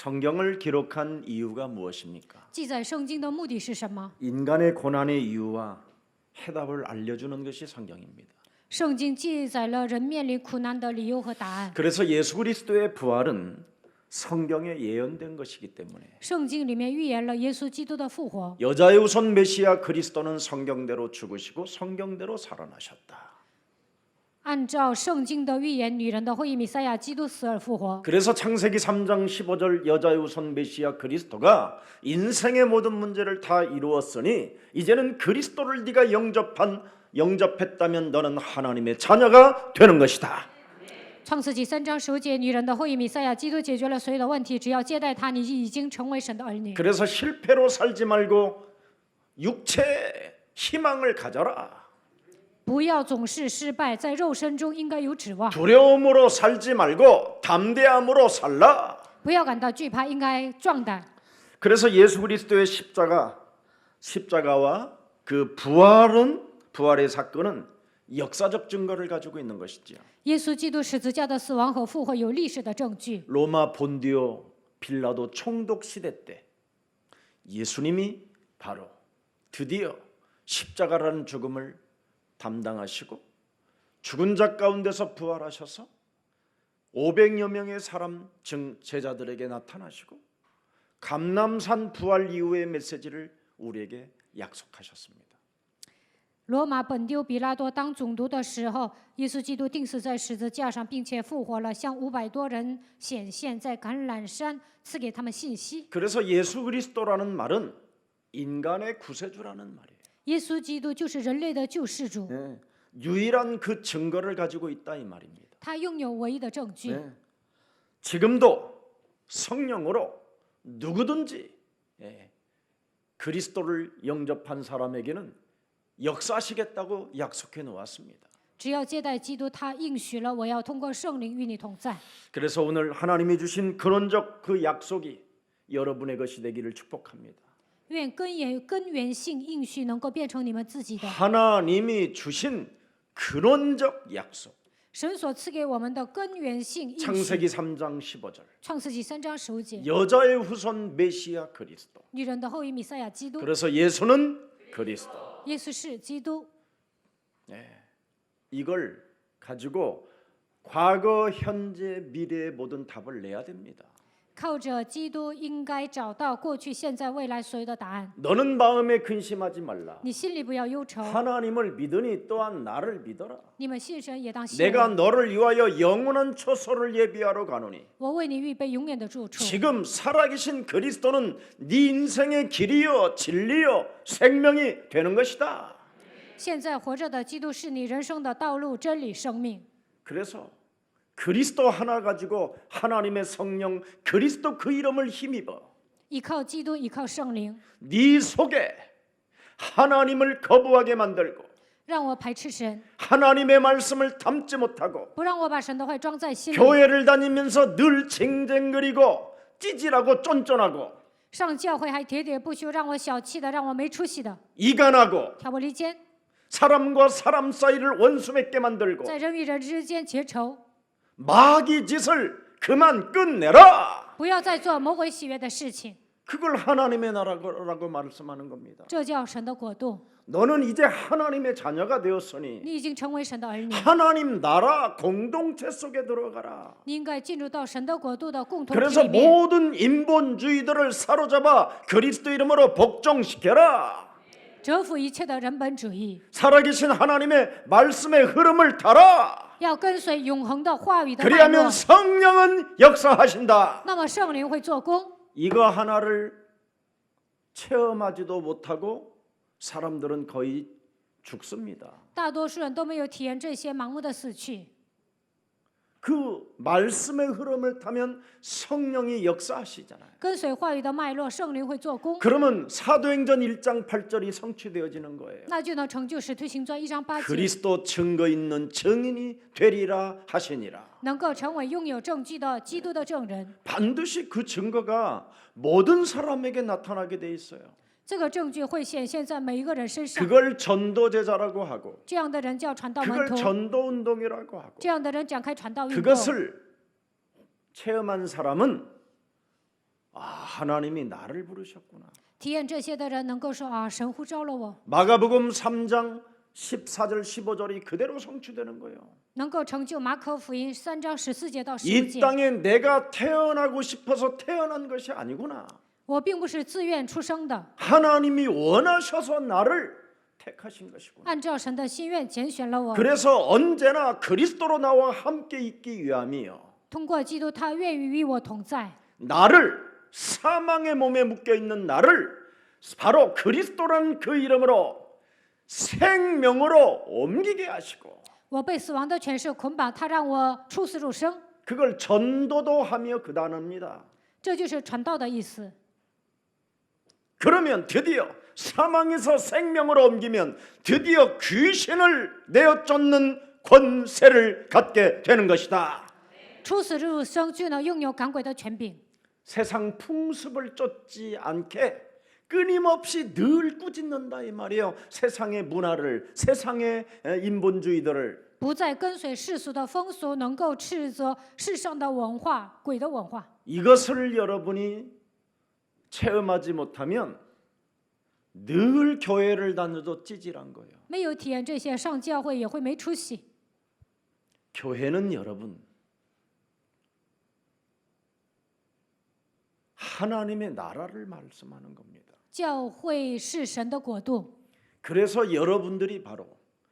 성경을 기록한 이유가 무엇입니까? 记载圣经的目的是什么？ 인간의 고난의 이유와 해답을 알려주는 것이 성경입니다. 圣经记载了人面临苦难的理由和答案。 그래서 예수 그리스도의 부활은 성경에 예언된 것이기 때문에 圣经里面预言了耶稣基督的复活。 여자의 후손 메시아 그리스도는 성경대로 죽으시고 성경대로 살아나셨다. 按照圣经的预言，女人的后裔弥赛亚基督死而复活。 그래서 창세기 3장 15절 여자의 후손 메시아 그리스도가 인생의 모든 문제를 다 이루었으니 이제는 그리스도를 네가 영접했다면 너는 하나님의 자녀가 되는 것이다. 创世纪3章15节，女人的后裔弥赛亚基督解决了所有的问题，只要接待他，你已经成为神的儿女。 그래서 실패로 살지 말고 육체의 희망을 가져라. 不要总是失败，在肉身中应该有指望。 두려움으로 살지 말고 담대함으로 살라. 不要感到惧怕，应该壮胆。 그래서 예수 그리스도의 십자가와 그 부활의 사건은 역사적 증거를 가지고 있는 것이지요. 耶稣基督十字架的死亡和复活有历史的证据。 로마 본디오 빌라도 총독 시대 때 예수님이 바로 드디어 십자가라는 죽음을 담당하시고 죽은 자 가운데서 부활하셔서 500여 명의 사람 제자들에게 나타나시고 감람산 부활 이후의 메시지를 우리에게 약속하셨습니다. 罗马本丢比拉多当总督的时候，耶稣基督钉死在十字架上，并且复活了，向500多人显现，在橄榄山赐给他们信息。 그래서 예수 그리스도라는 말은 인간의 구세주라는 말이에요. 耶稣基督就是人类的救世主， 네, 유일한 그 증거를 가지고 있다 이 말입니다. 他拥有唯一的证据。 네, 지금도 성령으로 누구든지 그리스도를 영접한 사람에게는 역사하시겠다고 약속해 놓았습니다. 只要接待基督，他应许了我要通过圣灵与你同在。 그래서 오늘 하나님이 주신 근원적 그 약속이 여러분의 것이 되기를 축복합니다. 愿根源性应许能够变成你们自己的。 하나님이 주신 근원적 약속. 神所赐给我们的根源性应许。 창세기 3장 15절. 创世纪3章15节， 여자의 후손 메시아 그리스도. 女人的后裔弥赛亚基督， 그래서 예수는 그리스도. 耶稣是基督。 이걸 가지고 과거, 현재, 미래의 모든 답을 내야 됩니다. 靠着基督，应该找到过去、现在、未来所有的答案。 너는 마음에 근심하지 말라. 你心里不要忧愁， 하나님을 믿으니 또한 나를 믿어라. 你们信神也当信 내가 我。 너를 위하여 영원한 초소를 예비하러 가노니 我为你预备永远的住处。 지금 살아계신 그리스도는 네 인생의 길이요 진리요 생명이 되는 것이다. 现在活着的基督是你人生的道路、真理、生命。 그래서 그리스도 하나 가지고 하나님의 성령 그리스도 그 이름을 힘입어 依靠基督，依靠圣灵， 네 속에 하나님을 거부하게 만들고 让我排斥神， 하나님의 말씀을 담지 못하고 不让我把神的话装在心里。 교회를 다니면서 늘 쟁쟁거리고 찌질하고 쫀쫀하고 上教会还喋喋不休，让我小气的，让我没出息的， 이간하고 挑拨离间， 사람과 사람 사이를 원수 맺게 만들고 在人与人之间结仇。 마귀 짓을 그만 끝내라. 不要再做魔鬼喜悦的事情， 그걸 하나님의 나라라고 말씀하는 겁니다. 这叫神的国度。 너는 이제 하나님의 자녀가 되었으니 你已经成为神的儿女， 하나님 나라 공동체 속에 들어가라. 你应该进入到神的国度的共同体 그래서 里面。 모든 인본주의들을 사로잡아 그리스도 이름으로 복종시켜라. 折服一切的人本主义， 살아계신 하나님의 말씀의 흐름을 타라. 要跟随永恒的话语的脉 그리하면 络， 성령은 역사하신다. 那么圣灵会做工。 이거 하나를 체험하지도 못하고 사람들은 거의 죽습니다. 大多数人都没有体验这些，盲目的死去。 그 말씀의 흐름을 타면 성령이 역사하시잖아요. 跟随话语的脉络，圣灵会做工， 그러면 사도행전 1장 8절이 성취되어지는 거예요. 那就能成就使徒行传1章8节， 그리스도 증거 있는 증인이 되리라 하시니라. 能够成为拥有证据的基督的证人。 반드시 그 증거가 모든 사람에게 나타나게 돼 있어요. 这个证据会显现在每一个人身上。 그걸 전도제자라고 하고 这样的人叫传道门 그걸 徒， 전도운동이라고 하고 这样的人展开传道运动。 그것을 체험한 사람은 하나님이 나를 부르셨구나. 体验这些的人能够说啊，神呼召了我， 마가복음 3장 14절 15절이 그대로 성취되는 거예요. 能够成就马可福音3章14节到15 이 节。 땅에 내가 태어나고 싶어서 태어난 것이 아니구나. 我并不是自愿出生的， 하나님이 원하셔서 나를 택하신 것이구나. 按照神的心愿拣选了我。 그래서 언제나 그리스도로 나와 함께 있기 위함이요. 通过基督，他愿意与我同在， 나를 사망의 몸에 묶여 있는 나를 바로 그리스도라는 그 이름으로 생명으로 옮기게 하시고 我被死亡的权势捆绑，他让我出死入生， 그걸 전도도 하며 그 단어입니다. 这就是传道的意思。 그러면 드디어 사망에서 생명으로 옮기면 드디어 귀신을 내어 쫓는 권세를 갖게 되는 것이다. 出死入生就能拥有赶鬼的权柄， 세상 풍습을 쫓지 않게 끊임없이 늘 꾸짖는다 이 말이에요. 세상의 문화를, 세상의 인본주의들을. 不再跟随世俗的风俗，能够斥责世上的文化、鬼的文化。 이것을 여러분이 체험하지 못하면 늘 교회를 다녀도 찌질한 거예요. 没有体验这些，上教会也会没出息。 교회는 여러분 하나님의 나라를 말씀하는 겁니다. 教会是神的国度， 그래서 여러분들이 바로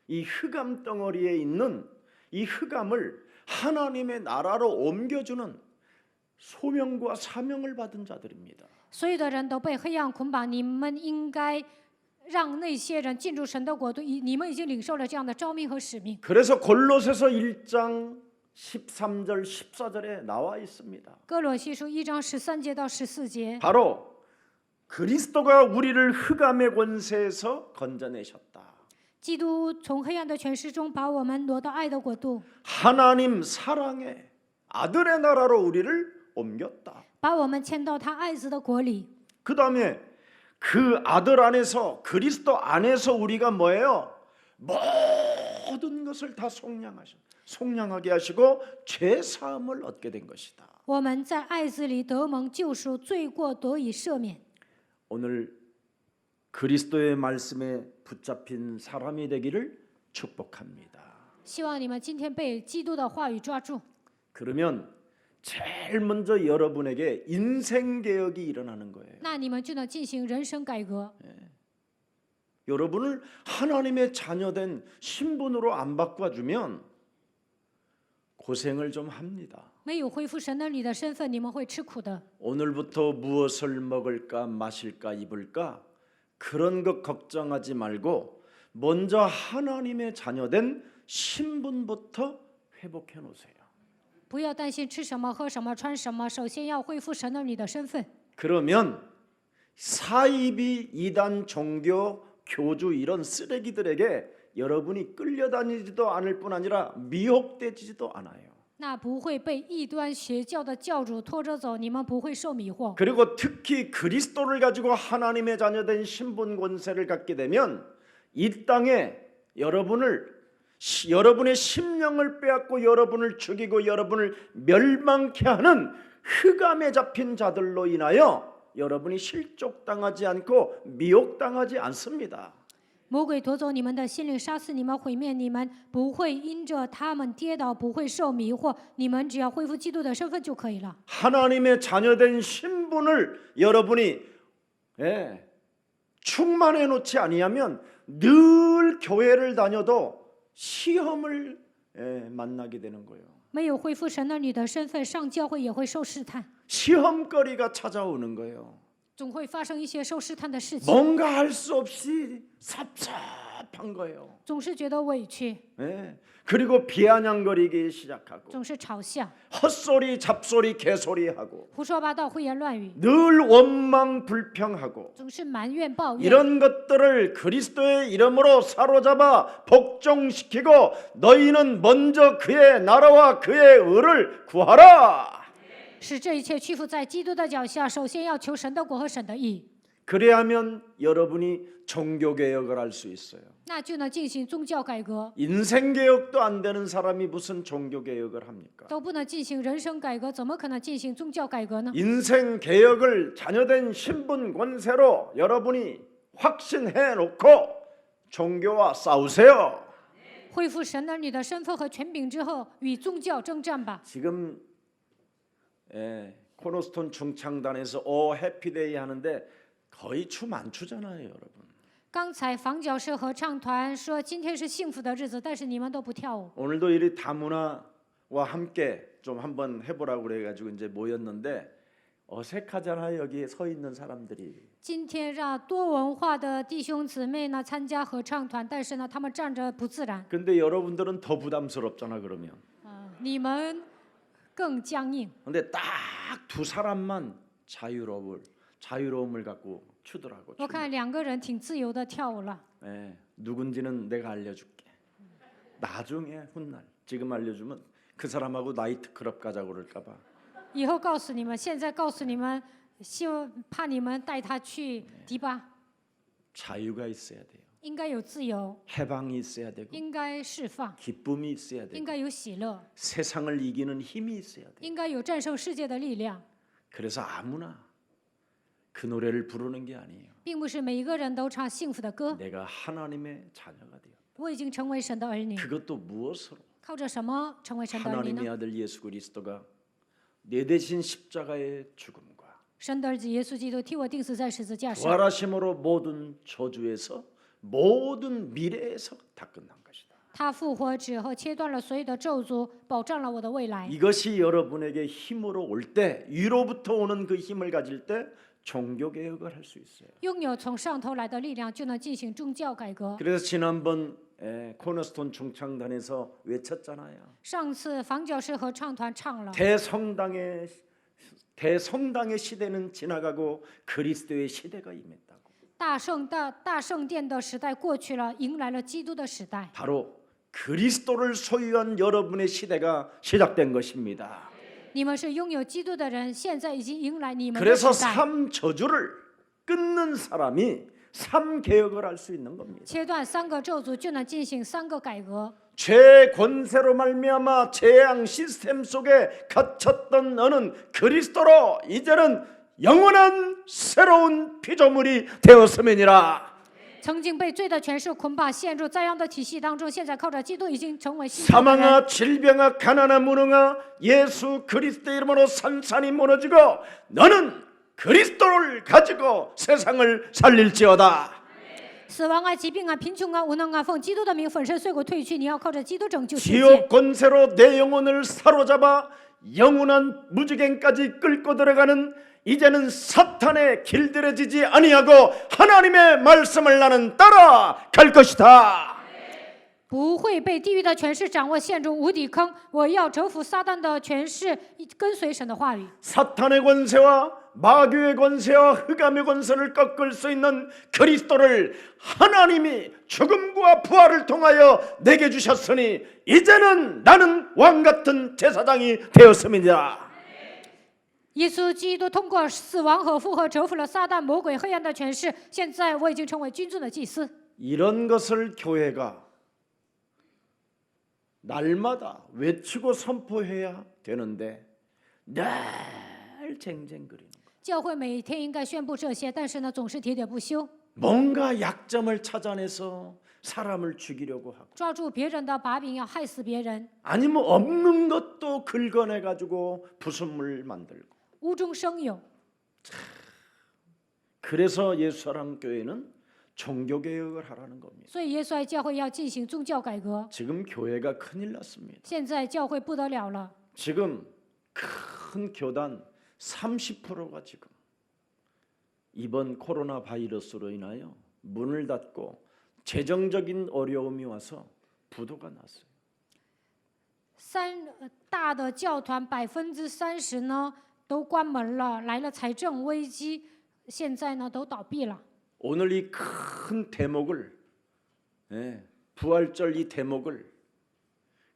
이 흑암 덩어리에 있는 이 흑암을 하나님의 나라로 옮겨주는 소명과 사명을 받은 자들입니다. 所有的人都被黑暗捆绑，你们应该让那些人进入神的国度。你们已经领受了这样的召命和使命。 그래서 골로새서 1장 13절 14절에 나와 있습니다. 哥罗西书1章13节到14节， 바로 그리스도가 우리를 흑암의 권세에서 건져내셨다. 基督从黑暗的权势中把我们挪到爱的国度， 하나님 사랑의 아들의 나라로 우리를 옮겼다. 把我们迁到他爱子的国里。 그 다음에 그 아들 안에서 그리스도 안에서 우리가 뭐예요? 모든 것을 다 속량하게 하시고 죄 사함을 얻게 된 것이다. 我们在爱子里得蒙救赎，罪过得以赦免。 오늘 그리스도의 말씀에 붙잡힌 사람이 되기를 축복합니다. 希望你们今天被基督的话语抓住。 그러면 제일 먼저 여러분에게 인생 개혁이 일어나는 거예요. 那你们就能进行人生改革。 여러분을 하나님의 자녀된 신분으로 안 바꿔주면 고생을 좀 합니다. 没有恢复神儿女的身份，你们会吃苦的。 오늘부터 무엇을 먹을까 마실까 입을까 그런 것 걱정하지 말고 먼저 하나님의 자녀된 신분부터 회복해 놓으세요. 不要担心吃什么、喝什么、穿什么，首先要恢复神儿女的身份。 그러면 사이비 이단 종교 교주 이런 쓰레기들에게 여러분이 끌려다니지도 않을 뿐 아니라 미혹되지도 않아요. 那不会被异端邪教的教主拖着走，你们不会受迷惑。 그리고 특히 그리스도를 가지고 하나님의 자녀된 신분 권세를 갖게 되면 이 땅에 여러분의 심령을 빼앗고 여러분을 죽이고 여러분을 멸망케 하는 흑암에 잡힌 자들로 인하여 여러분이 실족당하지 않고 미혹당하지 않습니다. 魔鬼夺走你们的心灵，杀死你们，毁灭你们，不会因着他们跌倒，不会受迷惑。你们只要恢复基督的身份就可以了。 하나님의 자녀된 신분을 여러분이 충만해 놓지 아니하면 늘 교회를 다녀도 시험을 만나게 되는 거예요. 没有恢复神儿女的身份，上教会也会受试探， 시험거리가 찾아오는 거예요. 总会发生一些受试探的事情， 뭔가 할 수 없이 섭섭한 거예요. 总是觉得委屈， 그리고 비아냥거리기 시작하고 总是嘲笑、 헛소리 잡소리 개소리하고 胡说八道、胡言乱语， 늘 원망 불평하고 总是埋怨抱怨。 이런 것들을 그리스도의 이름으로 사로잡아 복종시키고 너희는 먼저 그의 나라와 그의 의를 구하라. 使这一切屈服在基督的脚下，首先要求神的国和神的义。 그래야면 여러분이 종교 개혁을 할 수 있어요. 那就能进行宗教改革。 인생 개혁도 안 되는 사람이 무슨 종교 개혁을 합니까? 都不能进行人生改革，怎么可能进行宗教改革呢？ 인생 개혁을 자녀된 신분 권세로 여러분이 확신해 놓고 종교와 싸우세요. 恢复神儿女的身份和权柄之后，与宗教征战吧。 지금 코너스톤 중창단에서 오 해피데이 하는데 거의 춤 안 추잖아요, 여러분. 刚才房角社合唱团说今天是幸福的日子，但是你们都不跳舞。 오늘도 이 다문화와 함께 좀 한번 해보라고 그래가지고 이제 모였는데 어색하잖아요, 여기 서 있는 사람들이. 今天让多文化的弟兄姊妹呢参加合唱团，但是呢他们站着不自然。 근데 여러분들은 더 부담스럽잖아 그러면. 你们更僵硬。 근데 딱 두 사람만 자유로움을 갖고 추더라고. 我看两个人挺自由的跳舞了。 누군지는 내가 알려줄게. 나중에 훗날. 지금 알려주면 그 사람하고 나이트 클럽 가자고 그럴까봐. 以后告诉你们，现在告诉你们，怕你们带他去迪吧。 자유가 있어야 돼요. 应该有自由， 해방이 있어야 되고 应该释放， 기쁨이 있어야 应 되고 该有喜乐， 세상을 이기는 힘이 있어야 돼요. 应该有战胜世界的力量， 그래서 아무나 그 노래를 부르는 게 아니에요. 并不是每一个人都唱幸福的歌。 내가 하나님의 자녀가 되어. 我已经成为神的儿女， 그것도 무엇으로? 靠着什么成为神的儿女 하나님의 呢？ 아들 예수 그리스도가 내 대신 십자가의 죽음과 神的儿子耶稣基督替我钉死在十字架上， 부활하심으로 모든 저주에서 모든 미래에서 다 끝난 것이다. 他复活之后切断了所有的咒诅，保障了我的未来。 이것이 여러분에게 힘으로 올 때, 위로부터 오는 그 힘을 가질 때 종교 개혁을 할 수 있어요. 拥有从上头来的力量，就能进行宗教改革。 그래서 지난번 코너스톤 중창단에서 외쳤잖아요. 上次房角社合唱团唱了。 대성당의 시대는 지나가고 그리스도의 시대가 임했다고. 大圣殿的时代过去了，迎来了基督的时代。 바로 그리스도를 소유한 여러분의 시대가 시작된 것입니다. 你们是拥有基督的人，现在已经迎来你们的 그래서 时代。 삶 저주를 끊는 사람이 삶 개혁을 할 수 있는 겁니다. 切断三个咒诅，就能进行三个改革。 죄 권세로 말미암아 재앙 시스템 속에 갇혔던 너는 그리스도로 이제는 영원한 새로운 피조물이 되었음이니라. 曾经被罪的权势捆绑，陷入灾殃的体系当中，现在靠着基督已经成为新造的人。 사망아 질병아 가난아 무능아 예수 그리스도 이름으로 산산이 무너지고 너는 그리스도를 가지고 세상을 살릴지어다. 死亡啊、疾病啊、贫穷啊、无能啊，奉基督的名粉身碎骨退去。你要靠着基督拯救世界。 지옥 권세로 내 영혼을 사로잡아 영원한 무지갱까지 끌고 들어가는 이제는 사탄의 길들여지지 아니하고 하나님의 말씀을 나는 따라갈 것이다. 不会被地狱的权势掌握，陷入无底坑。我要折服撒旦的权势，跟随神的话语。 사탄의 권세와 마귀의 권세와 흑암의 권세를 꺾을 수 있는 그리스도를 하나님이 죽음과 부활을 통하여 내게 주셨으니 이제는 나는 왕같은 제사장이 되었음이니라. 耶稣基督通过死亡和复活折服了撒旦、魔鬼、黑暗的权势。现在我已经成为君尊的祭司。 이런 것을 교회가 날마다 외치고 선포해야 되는데 늘 쟁쟁거리는 거. 教会每天应该宣布这些，但是呢，总是喋喋不休， 뭔가 약점을 찾아내서 사람을 죽이려고 하고 抓住别人的把柄要害死别人， 아니면 없는 것도 긁어내 가지고 부순물 만들고 无中生有。 그래서 예수사랑 교회는 종교 개혁을 하라는 겁니다. 所以耶稣爱教会要进行宗教改革。 지금 교회가 큰일 났습니다. 现在教会不得了了， 지금 큰 교단 30%가 지금 이번 코로나 바이러스로 인하여 문을 닫고 재정적인 어려움이 와서 부도가 났어요. 大的教团30%呢都关门了，来了财政危机，现在呢都倒闭了。 오늘 이 큰 대목을 부활절 이 대목을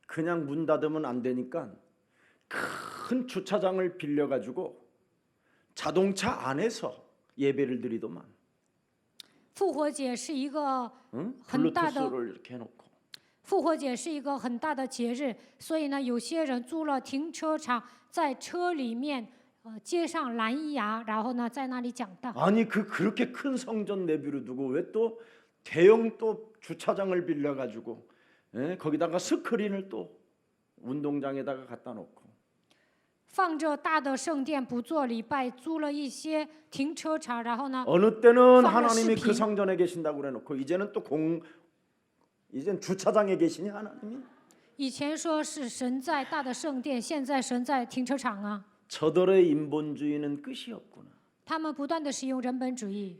그냥 문 닫으면 안 되니까 큰 주차장을 빌려 가지고 자동차 안에서 예배를 드리더만 复活节是一个 응? 很大的 블루투스를 이렇게 해놓고 复活节是一个很大的节日，所以呢，有些人租了停车场，在车里面接上蓝牙，然后呢，在那里讲道。 아니 그렇게 큰 성전 내비로 두고 왜 또 대형 또 주차장을 빌려가지고 거기다가 스크린을 또 운동장에다가 갖다 놓고 放着大的圣殿不做礼拜，租了一些停车场，然后呢， 어느 때는放了 하나님이 视 그 频。 성전에 계신다고 그래놓고 이제는 또 이젠 주차장에 계시니 하나님이 以前说是神在大的圣殿，现在神在停车场啊。 저들의 인본주의는 끝이 없구나. 他们不断的使用人本主义，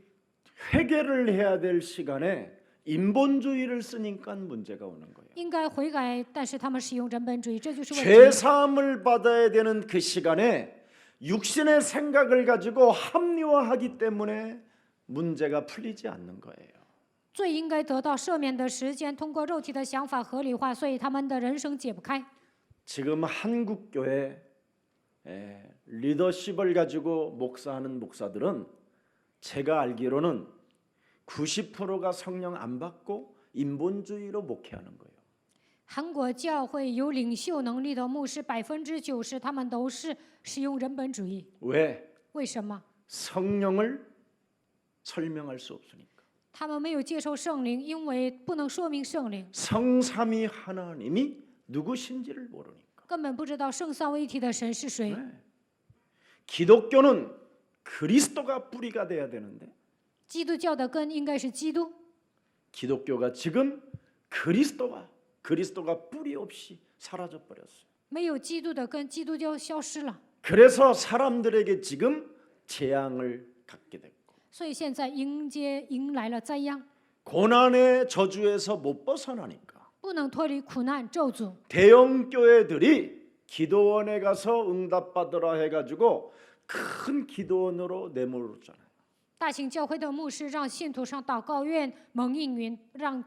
회개를 해야 될 시간에 인본주의를 쓰니까 문제가 오는 거예요. 应该悔改，但是他们使用人本主义，这就是问 죄 题。 사함을 받아야 되는 그 시간에 육신의 생각을 가지고 합리화하기 때문에 문제가 풀리지 않는 거예요. 罪应该得到赦免的时间，通过肉体的想法合理化，所以他们的人生解不开。 지금 한국 교회 리더십을 가지고 목사하는 목사들은 제가 알기로는 90%가 성령 안 받고 인본주의로 목회하는 거예요. 韩国教会有领袖能力的牧师90%他们都是使用人本主义。 왜? 为什么？ 성령을 설명할 수 없으니까. 他们没有接受圣灵，因为不能说明圣灵， 성삼위 하나님이 누구신지를 모르니까. 根本不知道圣三位一体的神是谁。 기독교는 그리스도가 뿌리가 돼야 되는데 基督教的根应该是基督， 기독교가 지금 그리스도가 뿌리 없이 사라져 버렸어요. 没有基督的根，基督就消失了。 그래서 사람들에게 지금 재앙을 갖게 됐고 所以现在迎来了灾殃， 고난의 저주에서 못 벗어나니까 不能脱离苦难咒诅。 대형 교회들이 기도원에 가서 응답받으라 해가지고 큰 기도원으로 내몰았잖아요. 大型教会的牧师让信徒上祷告院蒙应允，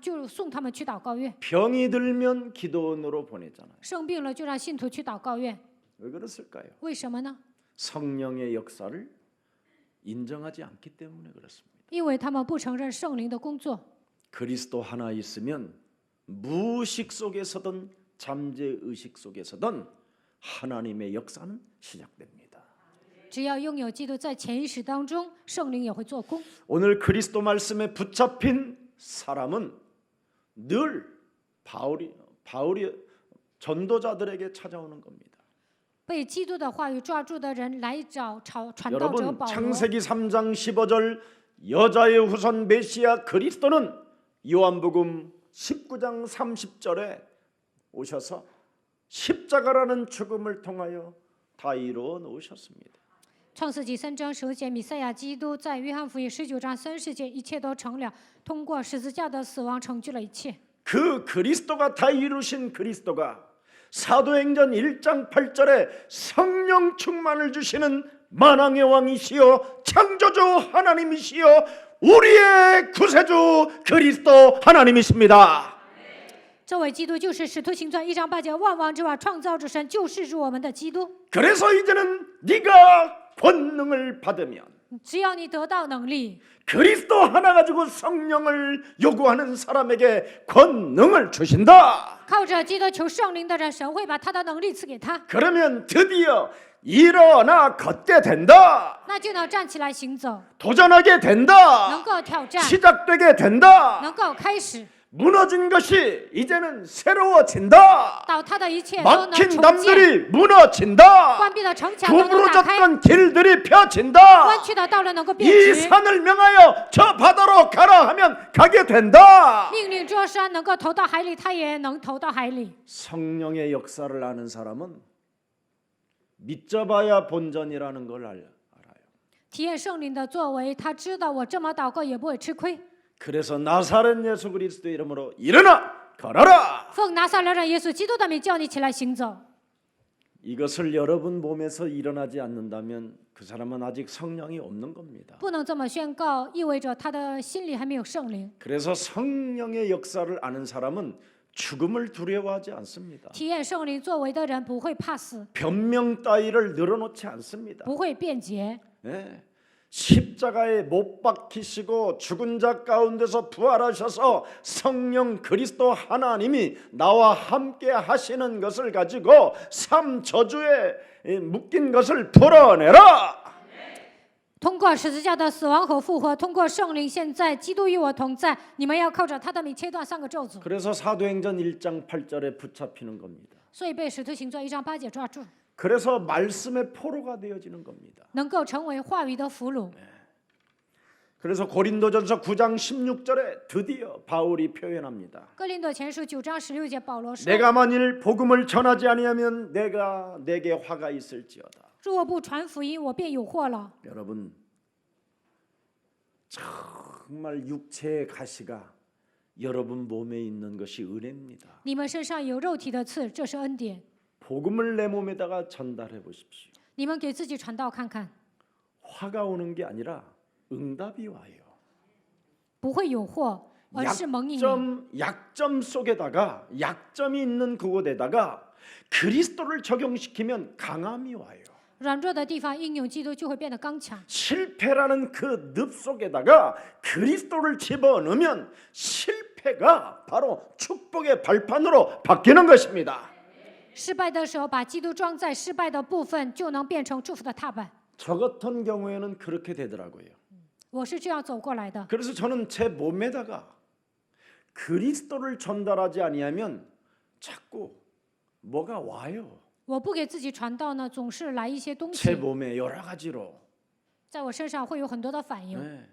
就送他们去祷告院。 병이 들면 기도원으로 보내잖아요. 生病了就让信徒去祷告院， 왜 그랬을까요? 为什么呢？ 성령의 역사를 인정하지 않기 때문에 그렇습니다. 因为他们不承认圣灵的工作。 그리스도 하나 있으면 무의식 속에서든 잠재의식 속에서든 하나님의 역사는 시작됩니다. 只要拥有基督，在潜意识当中，圣灵也会做工。 오늘 그리스도 말씀에 붙잡힌 사람은 늘 바울이 전도자들에게 찾아오는 겁니다. 被基督的话语抓住的人来找传道者 여러분 保罗。 창세기 3장 15절 여자의 후손 메시아 그리스도는 요한복음 19장 30절에 오셔서 십자가라는 죽음을 통하여 다 이루어 놓으셨습니다. 创世纪3章15节，弥赛亚基督在约翰福音19章30节，一切都成了，通过十字架的死亡成就了一切。 그 그리스도가 다 이루신 그리스도가 사도행전 1장 8절에 성령 충만을 주시는 만왕의 왕이시여 창조주 하나님이시여 우리의 구세주 그리스도 하나님이십니다. 这位基督就是使徒行传1章8节，万王之王，创造之神，救世主我们的基督。 그래서 이제는 네가 권능을 받으면 只要你得到能力， 그리스도 하나 가지고 성령을 요구하는 사람에게 권능을 주신다. 靠着基督求圣灵的人，神会把他的能力赐给他， 그러면 드디어 일어나 걷게 된다. 那就能站起来行走， 도전하게 能 된다. 够挑战， 시작되게 된다. 能够开始， 무너진 것이 이제는 새로워진다. 倒塌的一切都能 막힌 重建， 담들이 무너진다. 关闭的城墙都能打开， 구부러졌던 길들이 펴진다. 弯曲的道路能够变 이 直， 산을 명하여 저 바다로 가라 하면 가게 된다. 命令这山能够投到海里，它也能投到海里。 성령의 역사를 아는 사람은 믿져봐야 본전이라는 걸 알아요. 体验圣灵的作为，他知道我这么祷告也不会吃亏。 그래서 나사렛 예수 그리스도 이름으로 일어나 걸어라. 奉拿撒勒人耶稣基督的名叫你起来行走。 이것을 여러분 몸에서 일어나지 않는다면 그 사람은 아직 성령이 없는 겁니다. 不能这么宣告，意味着他的心里还没有圣灵。 그래서 성령의 역사를 아는 사람은 죽음을 두려워하지 않습니다. 体验圣灵作为的人不会怕死， 변명 따위를 늘어놓지 않습니다. 不会辩解。 예. 십자가에 못 박히시고 죽은 자 가운데서 부활하셔서 성령 그리스도 하나님이 나와 함께 하시는 것을 가지고 삶 저주에 묶인 것을 풀어내라. 通过十字架的死亡和复活，通过圣灵，现在基督与我同在，你们要靠着他的名切断3个咒诅。 그래서 사도행전 1장 8절에 붙잡히는 겁니다. 所以被使徒行传1章8节抓住， 그래서 말씀의 포로가 되어지는 겁니다. 能够成为话语的俘虏。 그래서 고린도전서 9장 16절에 드디어 바울이 표현합니다. 哥林多前书9章16节，保罗说： 내가 만일 복음을 전하지 아니하면 내게 화가 있을지어다. 若不传福音，我便有祸了。 여러분, 정말 육체의 가시가 여러분 몸에 있는 것이 은혜입니다. 你们身上有肉体的刺，这是恩典。 복음을 내 몸에다가 전달해 보십시오. 你们给自己传道看看， 화가 오는 게 아니라 응답이 와요. 不会有祸，而是蒙应允。 약점 속에다가 약점이 있는 그곳에다가 그리스도를 적용시키면 강함이 와요. 软弱的地方应用基督，就会变得刚强。 실패라는 그 늪 속에다가 그리스도를 집어넣으면 실패가 바로 축복의 발판으로 바뀌는 것입니다. 失败的时候，把基督装在失败的部分，就能变成祝福的踏板。 저 같은 경우에는 그렇게 되더라고요. 我是这样走过来的。 그래서 저는 제 몸에다가 그리스도를 전달하지 아니하면 자꾸 뭐가 와요. 我不给自己传道呢，总是来一些东 제 西， 몸에 여러 가지로. 在我身上会有很多的反应。 네.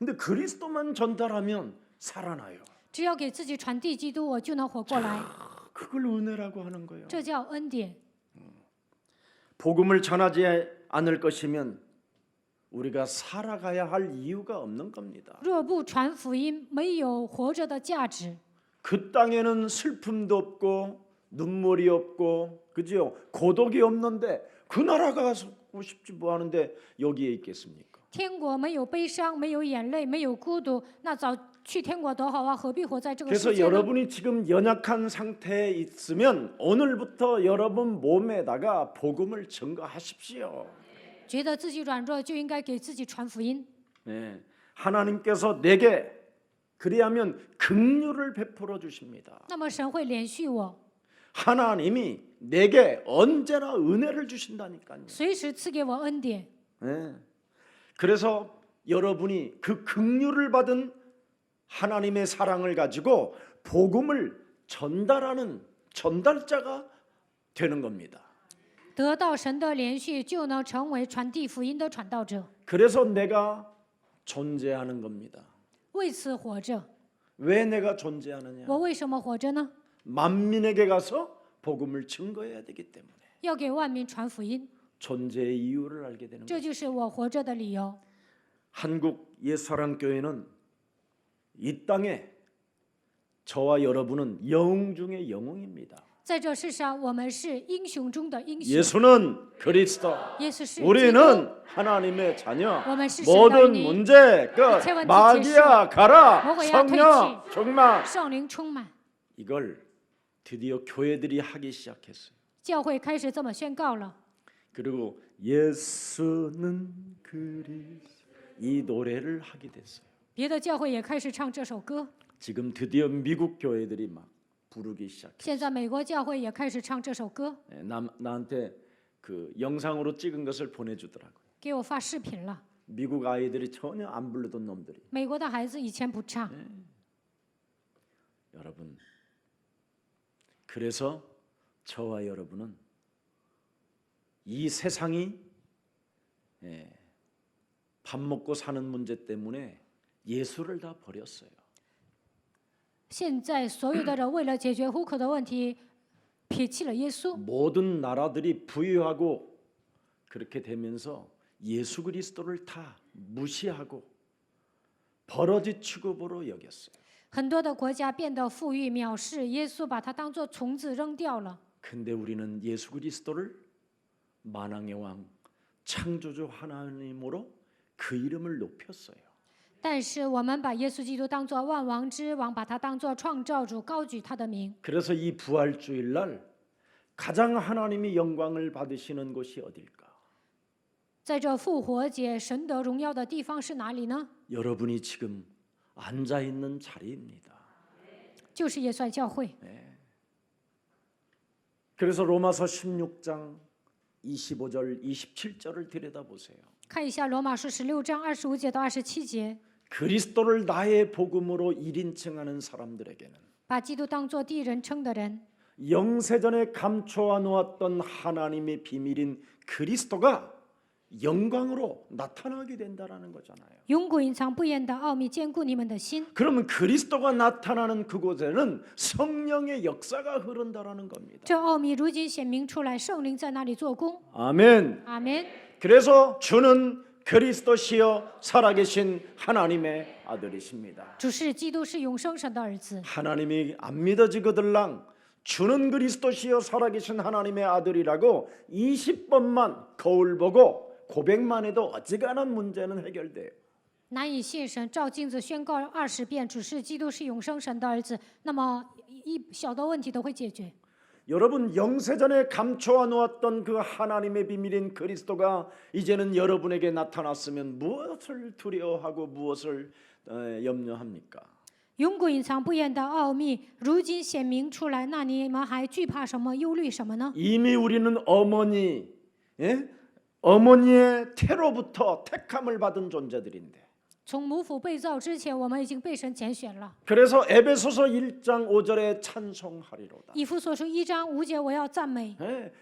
근데 그리스도만 전달하면 살아나요. 只要给自己传递基督，我就能活过来， 그걸 은혜라고 하는 거예요. 这叫恩典。 복음을 전하지 않을 것이면 우리가 살아가야 할 이유가 없는 겁니다. 若不传福音，没有活着的价值。 그 땅에는 슬픔도 없고 눈물이 없고 그죠? 고독이 없는데 그 나라 가고 싶지 뭐 하는데 여기에 있겠습니까? 天国没有悲伤，没有眼泪，没有孤独，那早去天国多好啊！何必活在这个世 그래서 界呢？ 여러분이 지금 연약한 상태에 있으면 오늘부터 여러분 몸에다가 복음을 증거하십시오. 觉得自己软弱，就应该给自己传福音。 네. 하나님께서 내게 그리하면 긍휼을 베풀어 주십니다. 那么神会连续我， 하나님이 내게 언제나 은혜를 주신다니까요. 随时赐给我恩典。 네. 그래서 여러분이 그 긍휼을 받은 하나님의 사랑을 가지고 복음을 전달하는 전달자가 되는 겁니다. 得到神的连续，就能成为传递福音的传道者。 그래서 내가 존재하는 겁니다. 为此活着。 왜 내가 존재하느냐? 我为什么活着呢？ 만민에게 가서 복음을 증거해야 되기 때문에 要给万民传福音， 존재의 이유를 알게 되는 这 거죠. 就是我活着的理由。 한국 옛사랑교회는 이 땅에 저와 여러분은 영웅 중의 영웅입니다. 在这世上，我们是英雄中的英雄。 예수는 그리스도, 耶稣是基督， 우리는 하나님의 자녀. 我们是神的儿 모든 女。 문제 끝. 이체 원칙 마귀야 가라. 뭐고야, 성령 퇴치. 충만. 圣灵充满， 이걸 드디어 교회들이 하기 시작했어요. 教会开始这么宣告了。 그리고 예수는 그리스도 이 노래를 하게 됐어요. 别的教会也开始唱这首歌， 지금 드디어 미국 교회들이 막 부르기 시작해. 现在美国教会也开始唱这首歌， 나한테 그 영상으로 찍은 것을 보내주더라고요. 给我发视频了。 미국 아이들이 전혀 안 부르던 놈들이. 美国的孩子以前不唱， 여러분, 그래서 저와 여러분은 이 세상이 밥 먹고 사는 문제 때문에 예수를 다 버렸어요. 现在所有的人为了解决户口的问题，撇弃了耶稣。 모든 나라들이 부유하고 그렇게 되면서 예수 그리스도를 다 무시하고 버러지 취급으로 여겼어요. 很多的国家变得富裕，藐视耶稣，把他当作虫子扔掉了。 근데 우리는 예수 그리스도를 만왕의 왕 창조주 하나님으로 그 이름을 높였어요. 但是我们把耶稣基督当作万王之王，把他当作创造主，高举他的名。 그래서 이 부활주일 날 가장 하나님이 영광을 받으시는 곳이 어딜까? 在这复活节，神得荣耀的地方是哪里呢？ 여러분이 지금 앉아 있는 자리입니다. 就是耶稣教会。 그래서 로마서 16장 25절 27절을 들여다보세요. 看一下罗马书16章25节到27节， 그리스도를 나의 복음으로 1인칭하는 사람들에게는 把基督当作第一人称的人， 영세전에 감춰 놓았던 하나님의 비밀인 그리스도가 영광으로 나타나게 된다라는 거잖아요. 永古隐藏不言的奥秘，坚固你们的心。 그러면 그리스도가 나타나는 그곳에는 성령의 역사가 흐른다라는 겁니다. 这奥秘如今显明出来，圣灵在那里做工。 아멘. 阿门。 그래서 주는 그리스도시여 살아계신 하나님의 아들이십니다. 主是基督，是永生神的儿子。 하나님이 안 믿어지거들랑 주는 그리스도시여 살아계신 하나님의 아들이라고 20번만 거울 보고 고백만 해도 어지간한 문제는 해결돼요. 难以信神，照镜子宣告20遍，主是基督，是永生神的儿子，那么一小的问题都会解决。 여러분 영세전에 감춰 놓았던 그 하나님의 비밀인 그리스도가 이제는 여러분에게 나타났으면 무엇을 두려워하고 무엇을 염려합니까? 永古隐藏不言的奥秘，如今显明出来，那你们还惧怕什么、忧虑什么呢？ 이미 우리는 어머니의 태로부터 택함을 받은 존재들인데 从母腹被造之前，我们已经被神拣选了。 그래서 에베소서 1장 5절에 찬송하리로다. 以弗所书1章5节，我要赞美。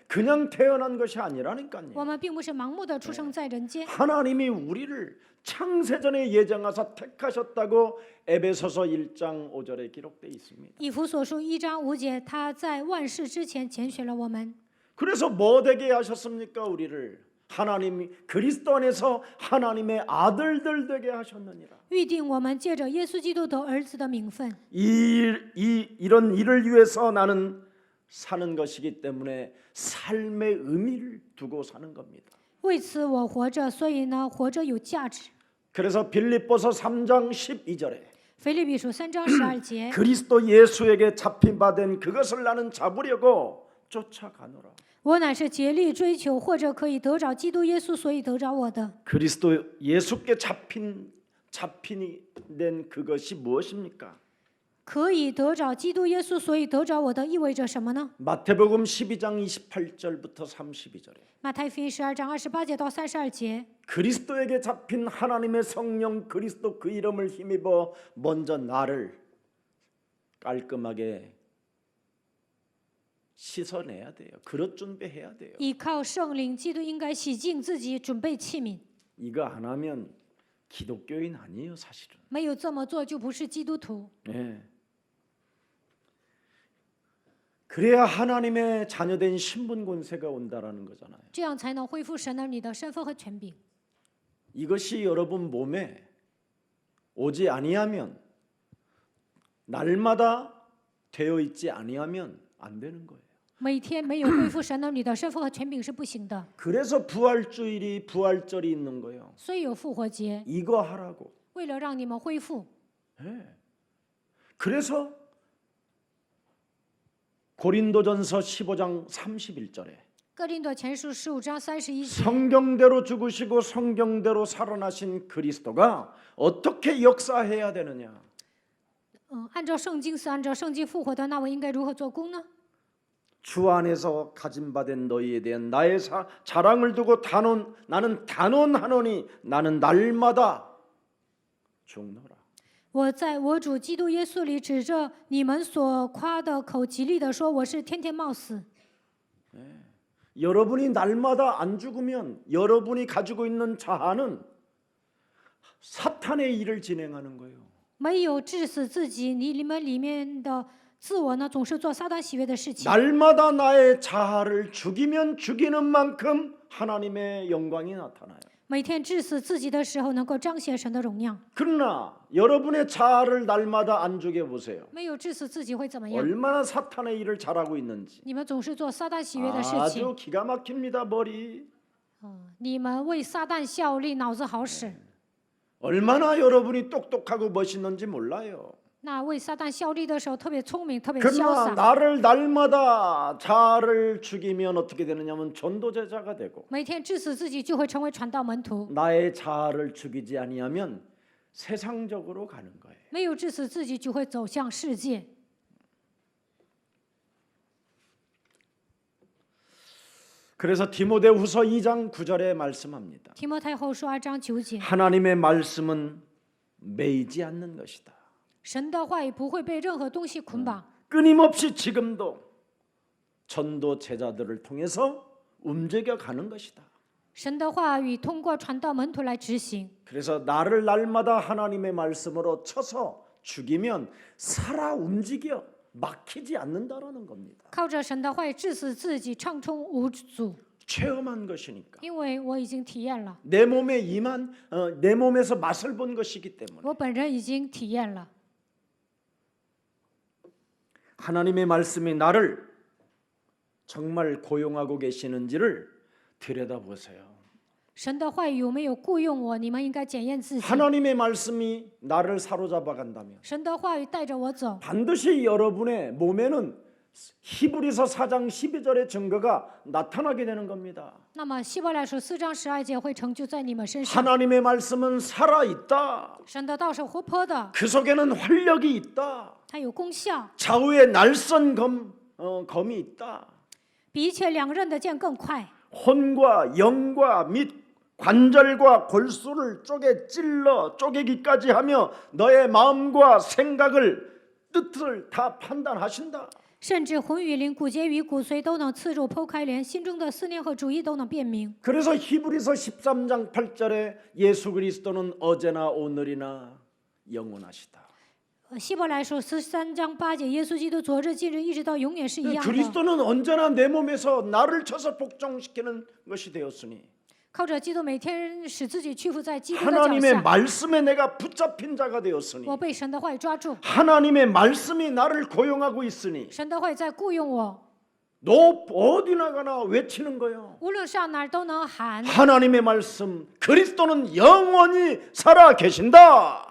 그냥 태어난 것이 아니라니까요. 我们并不是盲目的出生在人间， 하나님이 우리를 창세전에 예정하사 택하셨다고 에베소서 1장 5절에 기록되어 있습니다. 以弗所书1章5节，他在万事之前拣选了我们。 그래서 뭐 되게 하셨습니까? 우리를 하나님이 그리스도 안에서 하나님의 아들들 되게 하셨느니라. 预定我们借着耶稣基督得儿子的名分。 이런 일을 위해서 나는 사는 것이기 때문에 삶의 의미를 두고 사는 겁니다. 为此我活着，所以呢，活着有价值。 그래서 빌립보서 3장 12절에 腓立比书3章12节， 그리스도 예수에게 잡힌 바 된 그것을 나는 잡으려고 쫓아가노라. 我乃是竭力追求，或者可以得着基督耶稣，所以得着我的。 그리스도 예수께 잡힌 된 그것이 무엇입니까? 可以得着基督耶稣，所以得着我的，意味着什么呢？ 마태복음 12장 28절부터 32절에 马太福音12章28节到32节， 그리스도에게 잡힌 하나님의 성령 그리스도 그 이름을 힘입어 먼저 나를 깔끔하게 씻어내야 돼요. 그릇 준비해야 돼요. 依靠圣灵，基督应该洗净自己，准备器皿。 이거 안 하면 기독교인 아니에요, 사실은. 没有这么做，就不是基督徒。 네. 그래야 하나님의 자녀된 신분 권세가 온다라는 거잖아요. 这样才能恢复神儿女的身份和权柄。 이것이 여러분 몸에 오지 아니하면 날마다 되어 있지 아니하면 안 되는 거예요. 每天没有恢复神儿女的身份和权柄是不行的， 그래서 부활절이 있는 거예요. 所以有复活节， 이거 하라고. 为了让你们恢复。 네. 그래서 고린도전서 15장 31절에 哥林多前书15章31节， 성경대로 죽으시고 성경대로 살아나신 그리스도가 어떻게 역사해야 되느냐? 按照圣经是按照圣经复活的，那我应该如何做工呢？ 주 안에서 가진 바 된 너희에 대한 나의 자랑을 두고 나는 단언하노니 나는 날마다 죽노라. 我在我主基督耶稣里，指着你们所夸的口，极力的说，我是天天冒死。 여러분이 날마다 안 죽으면 여러분이 가지고 있는 자아는 사탄의 일을 진행하는 거예요. 没有致死自己，你们里面的自我呢，总是做撒旦喜悦的事情。 날마다 나의 자아를 죽이면 죽이는 만큼 하나님의 영광이 나타나요. 每天致死自己的时候，能够彰显神的荣耀。 그러나 여러분의 자아를 날마다 안 죽여보세요. 没有致死自己会怎么样？ 얼마나 사탄의 일을 잘하고 있는지. 你们总是做撒旦喜悦的事情。 아주 기가 막힙니다. 머리. 你们为撒旦效力，脑子好使。 얼마나 여러분이 똑똑하고 멋있는지 몰라요. 那为撒旦效力的时候特别聪明，特别 그러나 潇洒。 나를 날마다 자아를 죽이면 어떻게 되느냐면 전도제자가 되고 每天致死自己，就会成为传道门徒； 나의 자아를 죽이지 아니하면 세상적으로 가는 거예요. 没有致死自己，就会走向世界。 그래서 디모데후서 2장 9절에 말씀합니다. 提摩太后书2章9节， 하나님의 말씀은 매이지 않는 것이다. 神的话语不会被任何东西捆绑， 끊임없이 지금도 전도 제자들을 통해서 움직여 가는 것이다. 神的话语通过传道门徒来执行。 그래서 나를 날마다 하나님의 말씀으로 쳐서 죽이면 살아 움직여 막히지 않는다라는 겁니다. 靠着神的话语致死自己，畅通无阻。 체험한 것이니까. 因为我已经体验了， 내 몸에 내 몸에서 맛을 본 것이기 때문에 我本人已经体验了。 하나님의 말씀이 나를 정말 고용하고 계시는지를 들여다보세요. 神的话语有没有雇佣我？你们应该检验自己。 하나님의 말씀이 나를 사로잡아 간다면 神的话语带着我走， 반드시 여러분의 몸에는 히브리서 4장 12절의 증거가 나타나게 되는 겁니다. 那么希伯来书4章12节会成就在你们身上。 하나님의 말씀은 살아있다. 神的道是活泼的， 그 속에는 활력이 있다. 它有功效， 좌우에 날선 검이 있다. 比一切两刃的剑更快， 혼과 영과 및 관절과 골수를 쪼개기까지 하며 너의 마음과 생각을 뜻을 다 판단하신다. 甚至魂与灵、骨节与骨髓都能刺入、剖开，连心中的思念和主意都能辨明。 그래서 히브리서 13장 8절에 예수 그리스도는 어제나 오늘이나 영원하시다. 希伯来书13章8节，耶稣基督昨日、今日一直到永远是一样的。 그리스도는 언제나 내 몸에서 나를 쳐서 복종시키는 것이 되었으니 靠着基督每天使自己屈服在基督的脚 하나님의 下， 말씀에 내가 붙잡힌 자가 되었으니 我被神的话语抓住， 하나님의 말씀이 나를 고용하고 있으니 神的话语在雇佣我， 너 어디 나가나 외치는 거예요. 无论上哪儿都能喊。 하나님의 말씀 그리스도는 영원히 살아 계신다.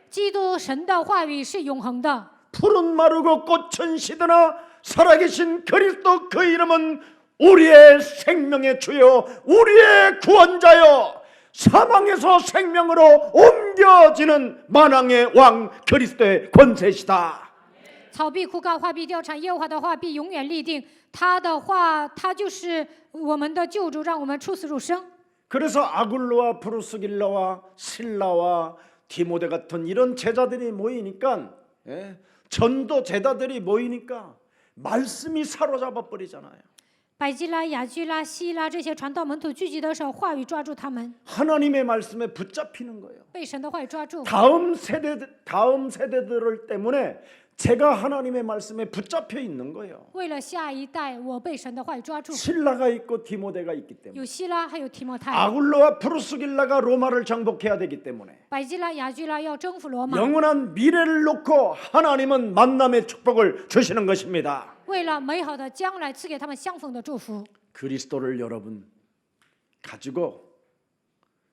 基督神的话语是永恒的， 푸른 마르고 꽃은 시드나 살아계신 그리스도 그 이름은 우리의 생명의 주요 우리의 구원자여 사망에서 생명으로 옮겨지는 만왕의 왕 그리스도의 권세시다. 草必枯干，花必凋残，耶和华的话必永远立定。他的话，他就是我们的救主，让我们出死入生。 그래서 아굴로와 브루스길라와 실라와 디모데 같은 이런 제자들이 모이니까 전도 제자들이 모이니까 말씀이 사로잡아 버리잖아요. 百基拉、雅居拉、希拉这些传道门徒聚集的时候，话语抓住他们， 하나님의 말씀에 붙잡히는 거예요. 被神的话语抓住。 다음 세대들 때문에 제가 하나님의 말씀에 붙잡혀 있는 거예요. 为了下一代，我被神的话语抓住。 실라가 있고 디모데가 있기 때문에 有希拉，还有提摩太。 아굴로와 프루스길라가 로마를 정복해야 되기 때문에 百基拉、雅居拉要征服罗马， 영원한 미래를 놓고 하나님은 만남의 축복을 주시는 것입니다. 为了美好的将来赐给他们相逢的祝福。 그리스도를 여러분 가지고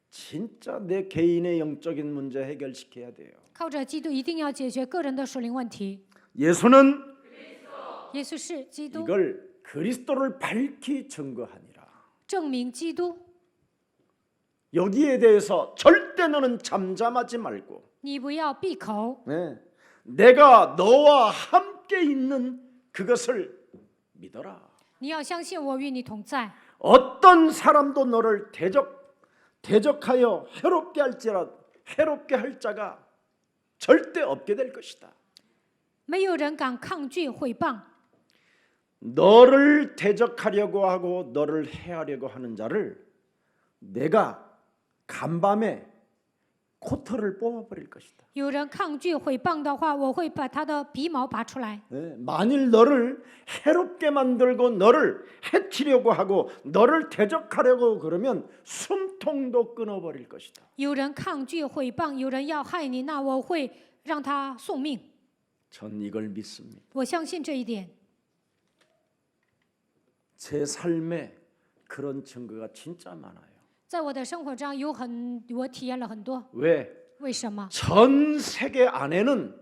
진짜 내 개인의 영적인 문제 해결시켜야 돼요. 靠着基督，一定要解决个人的属灵问题。 예수는 耶稣是基督， 이걸 그리스도를 밝히 증거하니라. 证明基督。 여기에 대해서 절대 너는 잠잠하지 말고 你不要闭口， 내가 너와 함께 있는 그것을 믿어라. 你要相信我与你同在。 어떤 사람도 너를 대적하여 해롭게 할 자가 절대 없게 될 것이다. 没有人敢抗拒毁谤。 너를 대적하려고 하고 너를 해하려고 하는 자를 내가 간밤에 코털을 뽑아버릴 것이다. 有人抗拒毁谤的话，我会把他的鼻毛拔出来。 만일 너를 해롭게 만들고 너를 해치려고 하고 너를 대적하려고 그러면 숨통도 끊어버릴 것이다. 有人抗拒毁谤，有人要害你，那我会让他送命。 전 이걸 믿습니다. 我相信这一点。 제 삶에 그런 증거가 진짜 많아요. 在我的生活中我体验了很多。 왜? 为什么？ 전 세계 안에는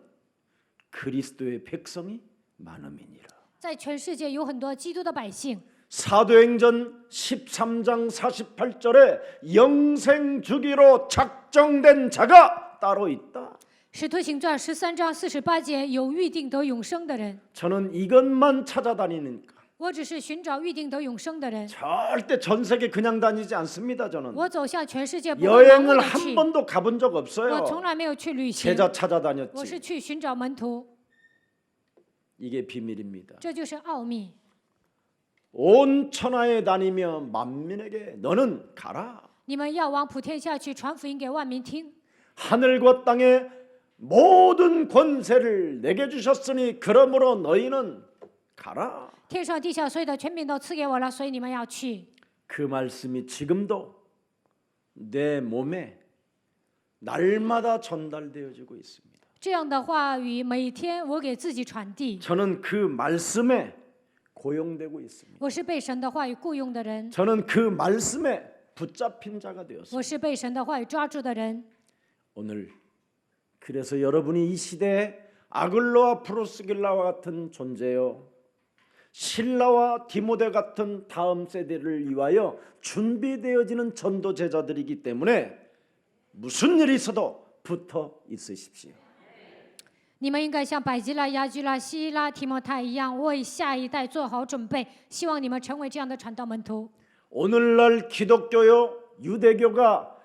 그리스도의 백성이 많음이니라. 在全世界有很多基督的百姓。 사도행전 13장 48절에 영생 주기로 작정된 자가 따로 있다. 使徒行传13章48节有预定得永生的人， 저는 이것만 찾아다니니까 我只是寻找预定得永生的人。 절대 전 세계 그냥 다니지 않습니다. 저는 我走向全世界不会盲目 여행을 的 한 去， 번도 가본 적 我 없어요. 从来没有去旅行， 제자 我是 찾아다녔지. 去寻找门徒， 이게 비밀입니다. 这就是奥秘。 온 천하에 다니며 만민에게 너는 가라. 你们要往普天下去，传福音给万民听。 하늘과 땅의 모든 권세를 내게 주셨으니 그러므로 너희는 가라. 天上地下所有的权柄都赐给我了，所以你们要去。 그 말씀이 지금도 내 몸에 날마다 전달되어지고 있습니다. 这样的话语每天我给自己传递。 저는 그 말씀에 고용되고 있습니다. 我是被神的话语雇佣的人， 저는 그 말씀에 붙잡힌 자가 되었습니다. 我是被神的话语抓住的人。 오늘 그래서 여러분이 이 시대에 아글로와 프로스길라와 같은 존재요, 실라와 디모데 같은 다음 세대를 위하여 준비되어지는 전도 제자들이기 때문에 무슨 일이 있어도 붙어 있으십시오. 你们应该像百基拉、亚居拉、希拉、提摩太一样，为下一代做好准备。希望你们成为这样的传道门徒。 오늘날 기독교요, 유대교가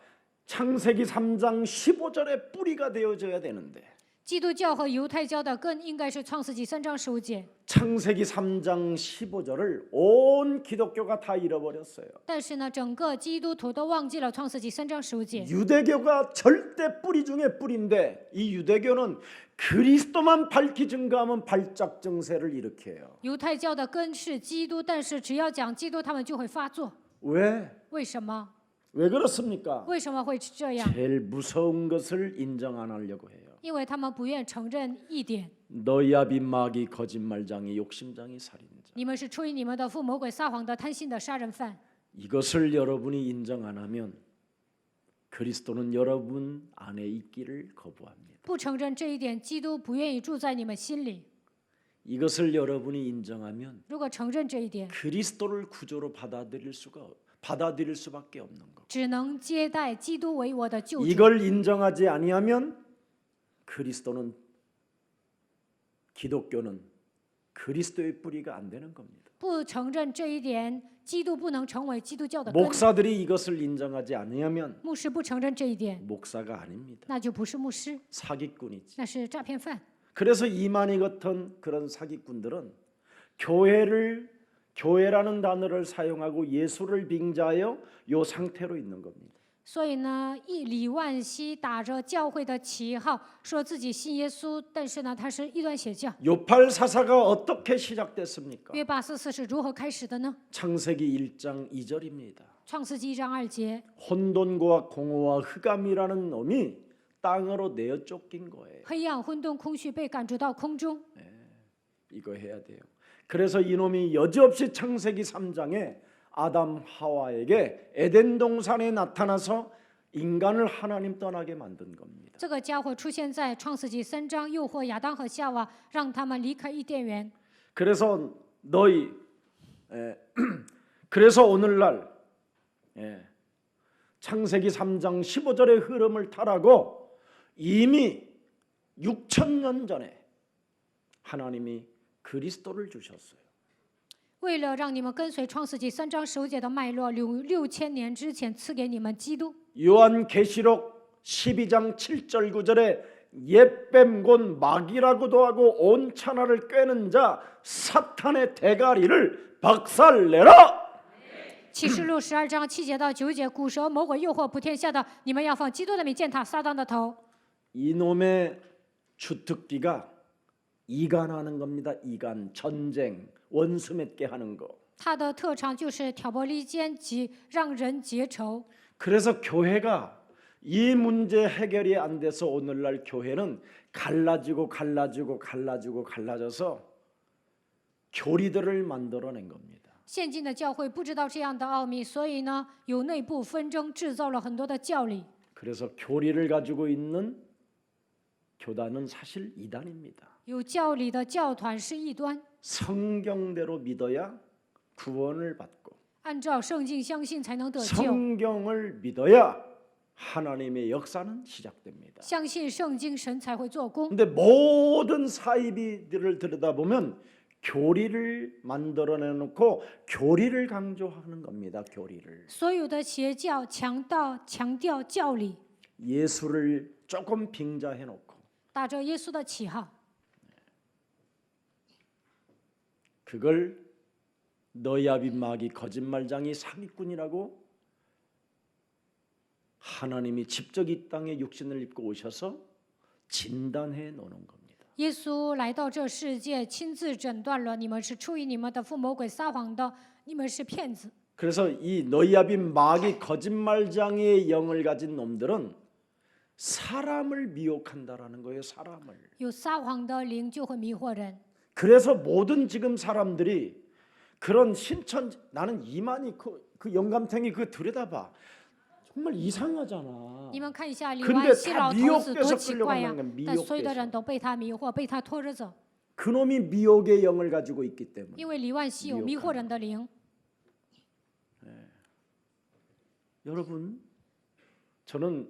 창세기 3장 15절에 뿌리가 되어져야 되는데 基督教和犹太教的根应该是创世纪3章15节， 창세기 3장 15절을 온 기독교가 다 잃어버렸어요. 但是呢，整个基督徒都忘记了创世纪3章15节。 유대교가 절대 뿌리 중에 뿌리인데 이 유대교는 그리스도만 밝히 증거하면 발작 증세를 일으켜요. 犹太教的根是基督，但是只要讲基督，他们就会发作。 왜? 为什么？ 왜 그렇습니까? 为什么会这样？ 제일 무서운 것을 인정 안 하려고 해요. 因为他们不愿承认一点： 너희 아비 마귀 거짓말장이 욕심장이 살인자. 你们是出于你们的父魔鬼撒谎的贪心的杀人犯。 이것을 여러분이 인정 안 하면 그리스도는 여러분 안에 있기를 거부합니다. 不承认这一点，基督不愿意住在你们心里。 이것을 여러분이 인정하면 如果承认这一点， 그리스도를 구조로 받아들일 수밖에 없는 것. 只能接待基督为我的救主。 이걸 인정하지 아니하면 기독교는 그리스도의 뿌리가 안 되는 겁니다. 不承认这一点，基督不能成为基督教的根。 목사들이 이것을 인정하지 않으면 牧师不承认这一点， 목사가 아닙니다. 那就不是牧师， 사기꾼이지. 那是诈骗犯。 그래서 이만희 같은 그런 사기꾼들은 교회라는 단어를 사용하고 예수를 빙자하여 요 상태로 있는 겁니다. 所以呢，李万熙打着教会的旗号，说自己信耶稣，但是呢，他是异端邪教。 요팔 사사가 어떻게 시작됐습니까? 约844是如何开始的呢？ 창세기 1장 2절입니다. 创世纪1章2节， 혼돈과 공허와 흑암이라는 놈이 땅으로 내어 쫓긴 거예요. 黑暗、混沌、空虚被赶逐到空中。 이거 해야 돼요. 그래서 이놈이 여지없이 창세기 3장에 아담 하와에게 에덴 동산에 나타나서 인간을 하나님 떠나게 만든 겁니다. 这个家伙出现在创世纪3章，诱惑亚当和夏娃，让他们离开伊甸园。 그래서 그래서 오늘날 창세기 3장 15절의 흐름을 타라고 이미 6,000년 전에 하나님이 그리스도를 주셨어요. 为了让你们跟随创世纪3章15节的脉络，6000年之前赐给你们基督。 요한계시록 12장 7절 9절에 옛뱀 곧 마귀라고도 하고 온 천하를 꿰는 자 사탄의 대가리를 박살내라. 启示录12章7节到9节，古蛇魔鬼诱惑普天下的，你们要放基督的名践踏撒旦的头。 이놈의 주특기가 이간하는 겁니다. 이간, 전쟁, 원수 맺게 하는 거. 他的特长就是挑拨离间及让人结仇。 그래서 교회가 이 문제 해결이 안 돼서 오늘날 교회는 갈라져서 교리들을 만들어낸 겁니다. 现今的教会不知道这样的奥秘，所以呢，有内部纷争，制造了很多的教理。 그래서 교리를 가지고 있는 교단은 사실 이단입니다. 有教理的教团是异端， 성경대로 믿어야 구원을 받고 按照圣经相信才能得救， 성경을 믿어야 하나님의 역사는 시작됩니다. 相信圣经神才会做工。 근데 모든 사이비들을 들여다보면 교리를 만들어내 놓고 교리를 강조하는 겁니다. 교리를. 所有的邪教强调教理， 예수를 조금 빙자해 놓고 打着耶稣的旗号， 그걸 너야빈 마귀 거짓말장이 사기꾼이라고 하나님이 직접 이 땅에 육신을 입고 오셔서 진단해 놓는 겁니다. 耶稣来到这世界，亲自诊断了你们是出于你们的父魔鬼撒谎的，你们是骗子。 그래서 이 너야빈 마귀 거짓말장의 영을 가진 놈들은 사람을 미혹한다라는 거예요. 사람을. 有撒谎的灵就会迷惑人， 그래서 모든 지금 사람들이 그런 신천 나는 이만희 그 영감탱이 그 들여다봐. 정말 이상하잖아. 你们看一下李 근데 万熙 다 老头子多 미혹돼서 奇怪呀 끌려가는 거야. ！但所有的人 미혹돼서. 都被他迷惑，被他拖着走， 그놈이 미혹의 영을 가지고 있기 때문에. 因为李万熙有迷惑人的灵。 여러분, 저는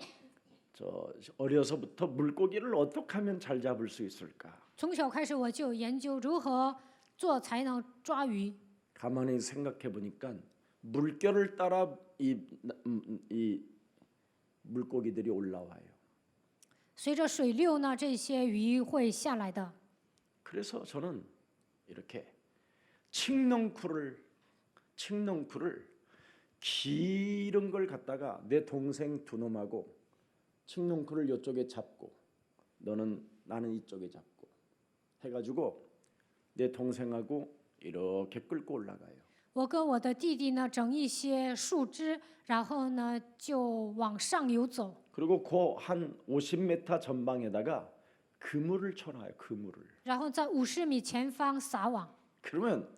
어려서부터 물고기를 어떻게 하면 잘 잡을 수 있을까? 从小开始我就研究如何做才能抓鱼。 가만히 생각해 보니까 물결을 따라 이 물고기들이 올라와요. 随着水流呢，这些鱼会下来的。 그래서 저는 이렇게 칡넝쿨을 길은 걸 갖다가 내 동생 두 놈하고 칡넝쿨을 이쪽에 잡고 나는 이쪽에 잡고 해가지고 내 동생하고 이렇게 끌고 올라가요. 我跟我的弟弟呢整一些树枝，然后呢就往上游走， 그리고 그 한 50m 전방에다가 그물을 쳐놔요. 그물을. 然后在50米前方撒网。 그러면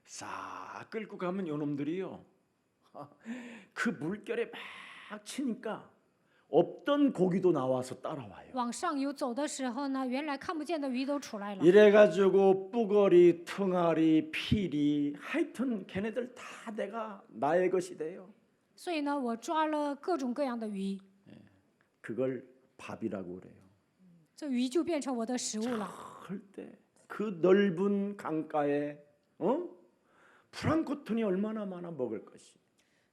싹 끌고 가면 요놈들이요. 그 물결에 막 치니까 없던 고기도 나와서 따라와요. 往上游走的时候呢，原来看不见的鱼都出来了。 이래가지고 뿌거리, 퉁아리, 피리 하여튼 걔네들 다 나의 것이 돼요. 所以呢，我抓了各种各样的鱼， 그걸 밥이라고 그래요. 这鱼就变成我的食物了。 절대 그 넓은 강가에 프랑크톤이 얼마나 많아 먹을 것이.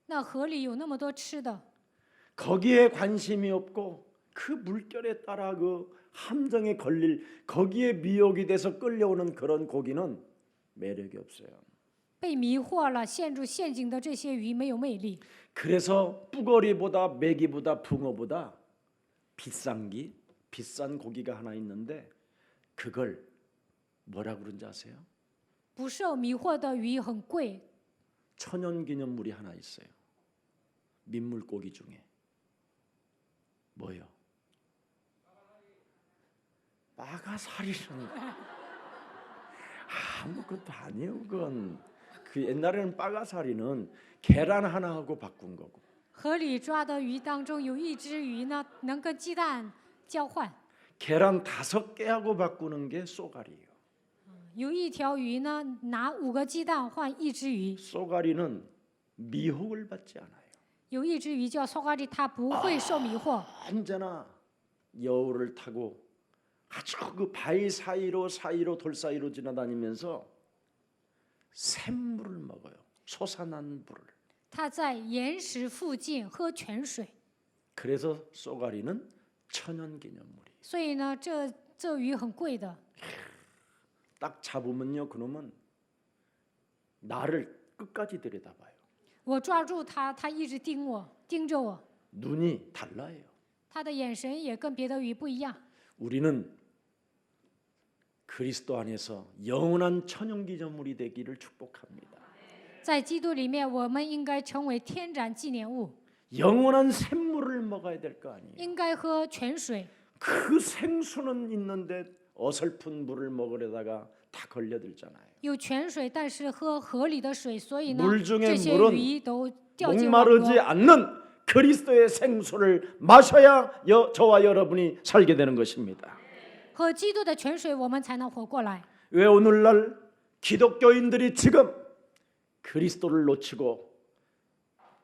那河里有那么多吃的， 거기에 관심이 없고 그 물결에 따라 그 함정에 걸릴 거기에 미혹이 돼서 끌려오는 그런 고기는 매력이 없어요. 被迷惑了、陷入陷阱的这些鱼没有魅力。 그래서 뿌거리보다 메기보다 붕어보다 비싼 고기가 하나 있는데 그걸 뭐라 그런지 아세요? 不受迷惑的鱼很贵， 천연기념물이 하나 있어요. 민물고기 중에 뭐요? 빠가사리는 아무것도 아니에요. 그건 그 옛날에는 빠가사리는 계란 하나하고 바꾼 거고. 河里抓的鱼当中有一只鱼呢，能跟鸡蛋交换， 계란 5개하고 바꾸는 게 쏘가리예요. 有一条鱼呢拿5个鸡蛋换一只鱼， 쏘가리는 미혹을 받지 않아요. 有一只鱼叫소가리，它不会受迷惑， 언제나 여우를 타고 아주 그 바위 사이로 돌 사이로 지나다니면서 샘물을 먹어요. 솟아난 물을. 它在岩石附近喝泉水， 그래서 쏘가리는 천연기념물이. 所以呢，这鱼很贵的。 딱 잡으면요, 그놈은 나를 끝까지 들여다봐요. 我抓住它，它一直盯着我， 눈이 달라요. 它的眼神也跟别的鱼不一样。 우리는 그리스도 안에서 영원한 천연기념물이 되기를 축복합니다. 在基督里面，我们应该成为天然纪念物， 영원한 샘물을 먹어야 될 거 아니에요. 应该喝泉水。 그 생수는 있는데 어설픈 물을 먹으려다가 다 걸려들잖아요. 有泉水，但是喝河里的水，所以呢 물， 중에 这些 물은 鱼都掉进网 목마르지 罗。 않는 그리스도의 생수를 마셔야 저와 여러분이 살게 되는 것입니다. 喝基督的泉水，我们才能活过来。 왜 오늘날 기독교인들이 지금 그리스도를 놓치고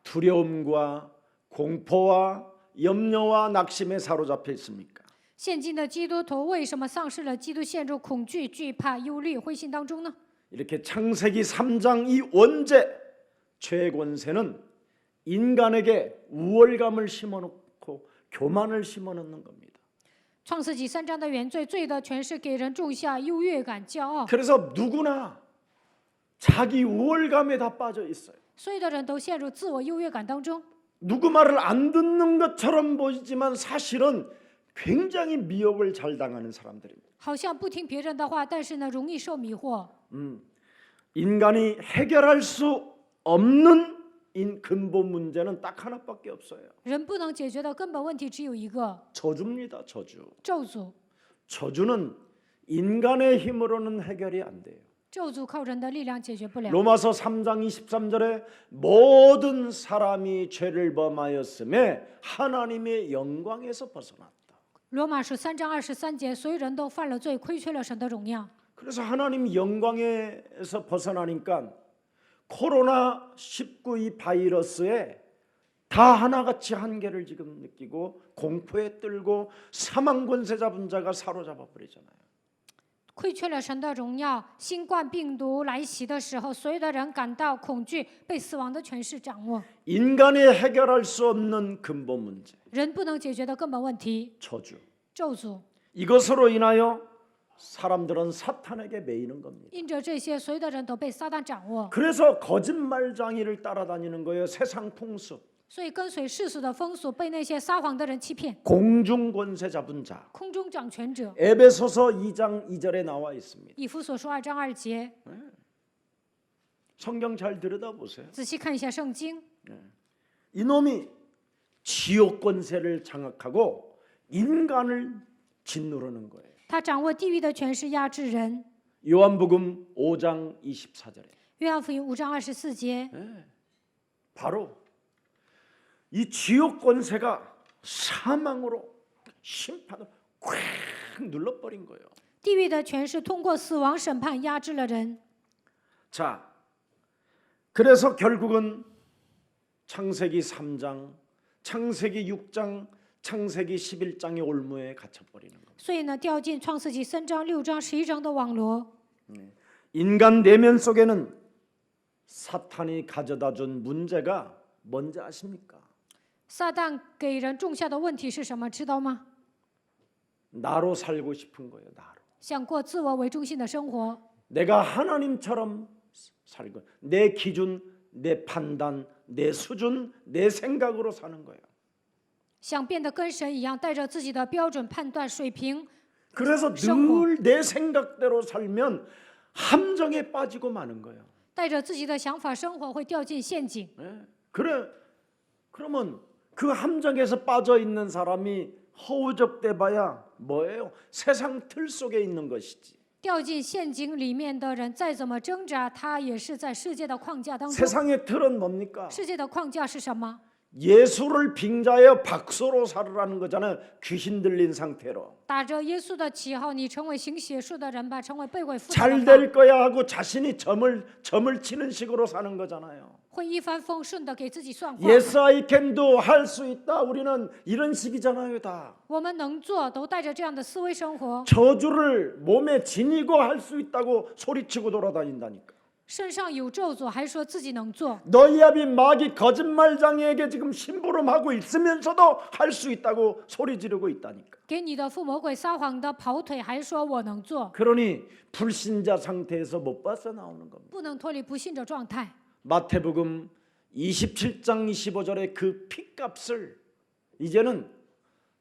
두려움과 공포와 염려와 낙심에 사로잡혀 있습니까? 现今的基督徒为什么丧失了基督，陷入恐惧、惧怕、忧虑、灰心当中呢？ 이렇게 창세기 3장 이 원죄 죄의 권세는 인간에게 우월감을 심어놓고 교만을 심어놓는 겁니다. 创世纪3章的原罪，罪的权势给人种下优越感、骄傲， 그래서 누구나 자기 우월감에 다 빠져 있어요. 所有的人都陷入自我优越感当中。 누구 말을 안 듣는 것처럼 보이지만 사실은 굉장히 미혹을 잘 당하는 사람들입니다. 好像不听别人的话，但是呢，容易受迷惑。 인간이 해결할 수 없는 근본 문제는 딱 하나밖에 없어요. 人不能解决的根本问题只有一个： 저주입니다. 저주. 咒诅。 저주는 인간의 힘으로는 해결이 안 돼요. 咒诅靠人的力量解决不了。 로마서 3장 23절에 모든 사람이 죄를 범하였음에 하나님의 영광에서 벗어났다. 罗马书3章23节，所有人都犯了罪，亏缺了神的荣耀。 그래서 하나님 영광에서 벗어나니까 코로나19 이 바이러스에 다 하나같이 한계를 지금 느끼고 공포에 떨고 사망 권세 잡은 자가 사로잡아 버리잖아요. 亏缺了神的荣耀，新冠病毒来袭的时候，所有的人感到恐惧，被死亡的权势掌握。 인간이 해결할 수 없는 근본 문제, 人不能解决的根本问题， 저주. 咒诅。 이것으로 인하여 사람들은 사탄에게 매이는 겁니다. 因着这些，所有的人都被撒旦掌握， 그래서 거짓말장이를 따라다니는 거예요. 세상 풍습. 所以跟随世俗的风俗，被那些撒谎的人欺骗。 공중 권세 잡은 자. 空中掌权者， 에베소서 2장 2절에 나와 있습니다. 以弗所书2章2节， 성경 잘 들여다보세요. 仔细看一下圣经。 이놈이 지옥 권세를 장악하고 인간을 짓누르는 거예요. 他掌握地狱的权势，压制人。 요한복음 5장 24절에 约翰福音5章24节， 바로 이 지옥 권세가 사망으로 심판을 꽉 눌러버린 거예요. 地狱的权势通过死亡审判压制了人。 자, 그래서 결국은 창세기 3장, 창세기 6장, 창세기 11장의 올무에 갇혀버리는 거예요. 所以呢，掉进创世纪3章、6章、11章的网罗。 인간 내면 속에는 사탄이 가져다준 문제가 뭔지 아십니까? 撒旦给人种下的问题是什么？知道吗？ 나로 살고 싶은 거예요. 나로. 想过自我为中心的生活， 내가 하나님처럼 살고 내 기준, 내 판단, 내 수준, 내 생각으로 사는 거예요. 想变得跟神一样，带着自己的标准判断水平。 그래서 늘 내 생각대로 살면 함정에 빠지고 마는 거예요. 带着自己的想法生活，会掉进陷阱。 그러면 그 함정에서 빠져 있는 사람이 허우적대 봐야 뭐예요? 세상 틀 속에 있는 것이지. 掉进陷阱里面的人，再怎么挣扎，他也是在世界的框架当中。 세상의 틀은 뭡니까? 世界的框架是什么？ 예수를 빙자하여 박수로 살으라는 거잖아요. 귀신 들린 상태로. 打着耶稣的旗号，你成为行邪术的人吧，成为被鬼附的 잘 人吧， 될 거야 하고 자신이 점을 치는 식으로 사는 거잖아요. 会一帆风顺的给自己算话。 Yes, I can do 할 수 있다. 우리는 이런 식이잖아요, 다. 我们能做，都带着这样的思维生活。 저주를 몸에 지니고 할 수 있다고 소리치고 돌아다닌다니까. 身上有咒诅，还说自己能做。 너희 아비 마귀 거짓말장애에게 지금 심부름하고 있으면서도 할 수 있다고 소리 지르고 있다니까. 给你的父魔鬼撒谎的跑腿，还说我能做， 그러니 불신자 상태에서 못 빠져나오는 겁니다. 不能脱离不信的状态。 마태복음 27장 25절의 그 핏값을 이제는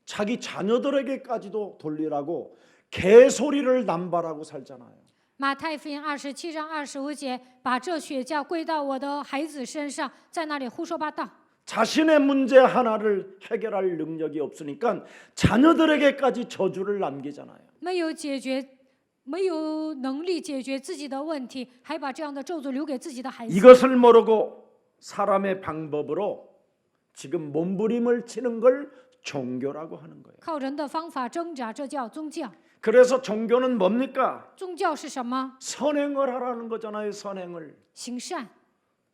자기 자녀들에게까지도 돌리라고 개소리를 남발하고 살잖아요. 马太福音27章25节，把这血价归到我的孩子身上，在那里胡说八道。 자신의 문제 하나를 해결할 능력이 없으니까 자녀들에게까지 저주를 남기잖아요. 没有能力解决自己的问题，还把这样的咒诅留给自己的孩子。 이것을 모르고 사람의 방법으로 지금 몸부림을 치는 걸 종교라고 하는 거예요. 靠人的方法挣扎，这叫宗教。 그래서 종교는 뭡니까? 宗教是什么？ 선행을 하라는 거잖아요. 선행을. 行善。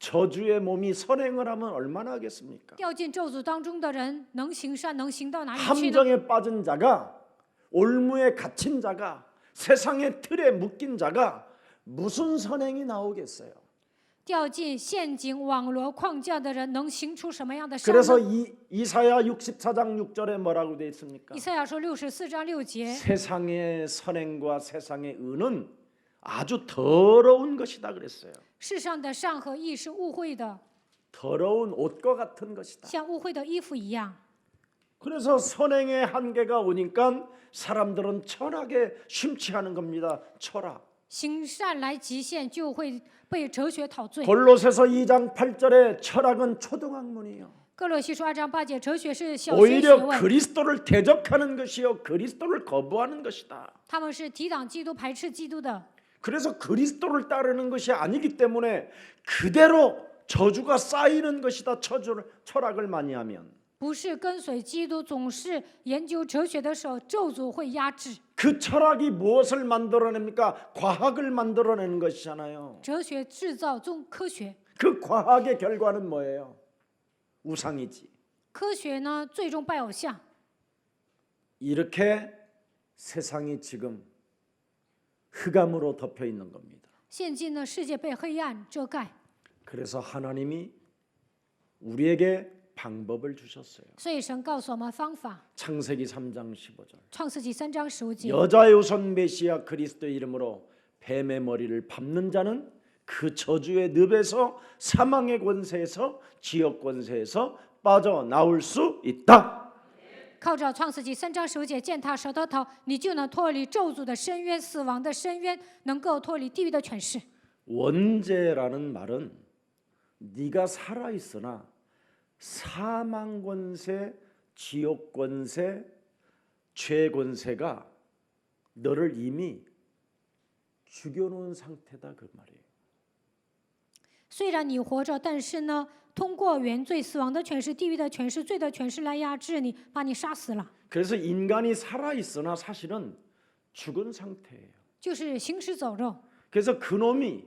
저주의 몸이 선행을 하면 얼마나 하겠습니까? 掉进咒诅当中的人，能行善能行到哪里去呢？ 함정에 빠진 자가, 올무에 갇힌 자가, 세상의 틀에 묶인 자가 무슨 선행이 나오겠어요? 掉进陷阱、网罗、框架的人，能行出什么样的善 그래서 呢？ 이사야 64장 6절에 뭐라고 되어 있습니까? 以赛亚说64章6节， 세상의 선행과 세상의 의는 아주 더러운 것이다 그랬어요. 世上的善和义是污秽的， 더러운 옷과 같은 것이다. 像污秽的衣服一样。 그래서 선행의 한계가 오니까 사람들은 철학에 심취하는 겁니다. 철학. 行善来极限，就会被哲学陶醉。 골로새서 2장 8절에 철학은 초등학문이에요. 哥罗西书2章8节，哲学是小学学 오히려 问， 그리스도를 대적하는 것이요 그리스도를 거부하는 것이다. 他们是抵挡基督、排斥基督的。 그래서 그리스도를 따르는 것이 아니기 때문에 그대로 저주가 쌓이는 것이다. 철학을 많이 하면. 不是跟随基督，总是研究哲学的时候，咒诅会压制。 그 철학이 무엇을 만들어냅니까? 과학을 만들어내는 것이잖아요. 哲学制造中科学， 그 과학의 결과는 뭐예요? 우상이지. 科学呢最终拜偶像。 이렇게 세상이 지금 흑암으로 덮여 있는 겁니다. 现今呢，世界被黑暗遮盖， 그래서 하나님이 우리에게 방법을 주셨어요. 所以神告诉我们方法。 창세기 3장 15절. 创世纪3章15节， 여자의 우선 메시아 그리스도의 이름으로 뱀의 머리를 밟는 자는 그 저주의 늪에서 사망의 권세에서 지역 권세에서 빠져나올 수 있다. 靠着创世纪3章15节践踏蛇的头，你就能脱离咒诅的深渊、死亡的深渊，能够脱离地狱的权势。 원죄라는 말은 네가 살아 있으나 사망 권세, 지옥 권세, 죄 권세가 너를 이미 죽여놓은 상태다 그 말이에요. 虽然你活着，但是呢，通过原罪、死亡的权势、地狱的权势、罪的权势来压制你，把你杀死了， 그래서 인간이 살아 있으나 사실은 죽은 상태예요. 就是行尸走肉。 그래서 그놈이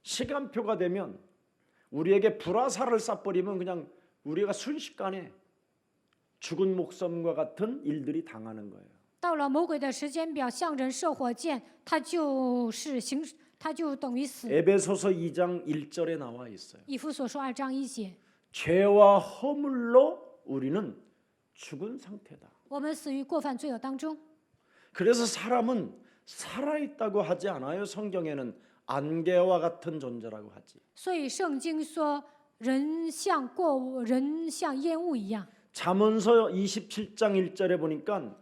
시간표가 되면 우리에게 불화살을 쏴버리면 그냥 우리가 순식간에 죽은 목숨과 같은 일들이 당하는 거예요. 到了魔鬼的时间表，向人射火箭，他就等于死。 에베소서 2장 1절에 나와 있어요. 以弗所书2章1节， 죄와 허물로 우리는 죽은 상태다. 我们死于过犯罪恶当中。 그래서 사람은 살아있다고 하지 않아요. 성경에는 안개와 같은 존재라고 하지. 所以圣经说，人像烟雾一样。 잠언서 27장 1절에 보니까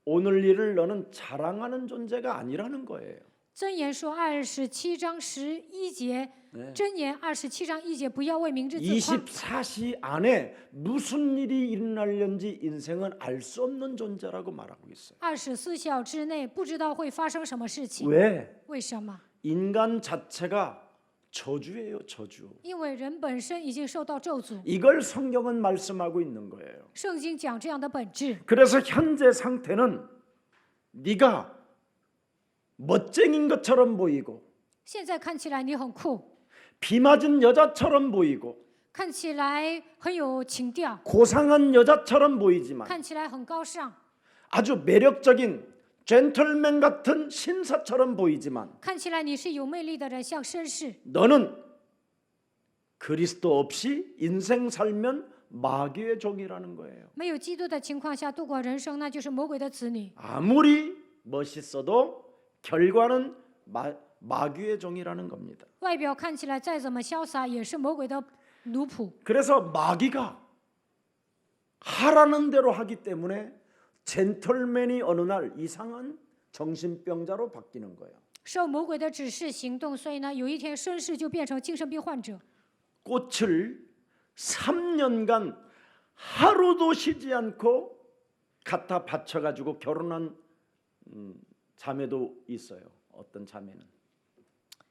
오늘 일을 너는 자랑하는 존재가 아니라는 거예요. 箴言说27章11节，箴言27章1节，不要为明日自夸。 24시 안에 무슨 일이 일어날는지 인생은 알 수 없는 존재라고 말하고 있어요. 24小时内不知道会发生什么事情。 왜? 为什么？ 인간 자체가 저주예요, 저주. 因为人本身已经受到咒诅。 이걸 성경은 말씀하고 있는 거예요. 圣经讲这样的本质。 그래서 현재 상태는 네가 멋쟁인 것처럼 보이고 现在看起来你很酷， 비 맞은 여자처럼 보이고 看起来很有情调， 고상한 여자처럼 보이지만 看起来很高尚， 아주 매력적인 젠틀맨 같은 신사처럼 보이지만 看起来你是有魅力的人，像绅士。 너는 그리스도 없이 인생 살면 마귀의 종이라는 거예요. 没有基督的情况下度过人生，那就是魔鬼的子女。 아무리 멋있어도 결과는 마귀의 종이라는 겁니다. 外表看起来再怎么潇洒，也是魔鬼的奴仆。 그래서 마귀가 하라는 대로 하기 때문에 젠틀맨이 어느 날 이상한 정신병자로 바뀌는 거예요. 受魔鬼的指示行动，所以呢，有一天绅士就变成精神病患者。 꽃을 3년간 하루도 쉬지 않고 갖다 바쳐가지고 결혼한 자매도 있어요. 어떤 자매는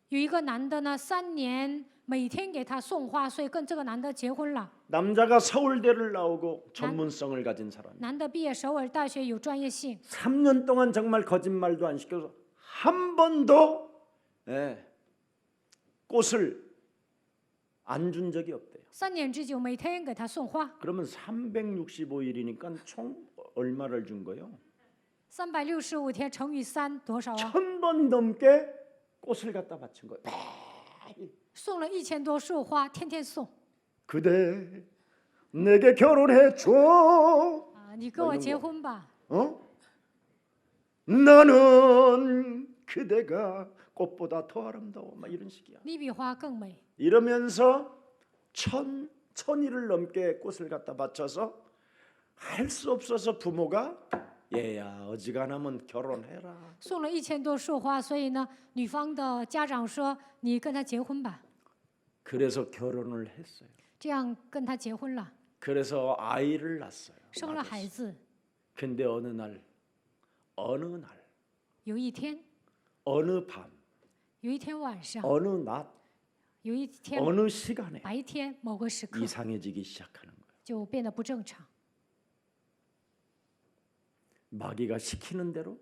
有一个男的呢，3年每天给他送花，所以跟这个男的结婚了。 남자가 서울대를 나오고 전문성을 가진 사람. 男的毕业首尔大学有专业性， 3년 동안 정말 거짓말도 안 시켜서 한 번도 꽃을 안 준 적이 없대요. 3年之久，每天给他送花， 그러면 365일이니까 총 얼마를 준 거예요? 365天乘以3多少啊？ 1000번 넘게 꽃을 갖다 바친 거예요. 送了1000多束花，天天送。 그대 내게 결혼해 줘. 啊，你跟我结婚吧。 나는 그대가 꽃보다 더 아름다워. 막 이런 식이야. 你比花更美。 이러면서 천일을 넘게 꽃을 갖다 바쳐서 할 수 없어서 부모가 얘야 어지간하면 결혼해라. 送了1000多束花，所以呢，女方的家长说你跟他结婚吧， 그래서 결혼을 했어요. 这样跟他结婚了， 그래서 아이를 낳았어요. 生了孩子。 근데 어느 날 有一天， 어느 밤 有一天晚上， 어느 낮 有一天 어느 시간에 白天某个时刻 이상해지기 시작하는 거예요. 就变得不正常。 마귀가 시키는 대로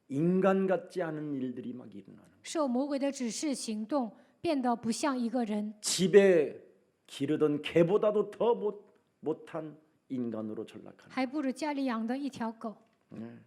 인간 같지 않은 일들이 막 일어나는 거예요. 受魔鬼的指示行动，变得不像一个人， 집에 기르던 개보다도 더 못한 인간으로 전락하는 还不如家里养的一条狗。 거예요.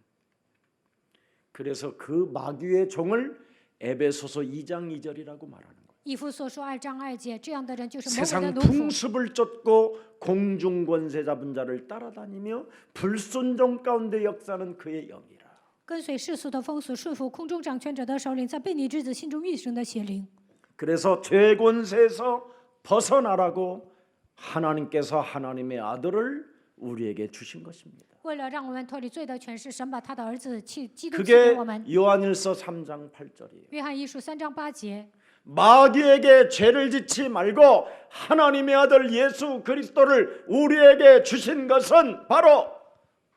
그래서 그 마귀의 종을 에베소서 2장 2절이라고 말하는 거예요. 以弗所书2章2节，这样的人就是魔鬼的 세상 奴仆， 풍습을 쫓고 공중 권세 잡은 자를 따라다니며 불순종 가운데 역사는 그의 영이라. 跟随世俗的风俗，顺服空中掌权者的首领，在悖逆之子心中运行的邪灵。 그래서 죄 권세에서 벗어나라고 하나님께서 하나님의 아들을 우리에게 주신 것입니다. 为了让我们脱离罪的权势，神把他的儿子基督赐 그게 给我们。 요한일서 3장 8절이에요. 约翰一书3章8节， 마귀에게 죄를 짓지 말고 하나님의 아들 예수 그리스도를 우리에게 주신 것은 바로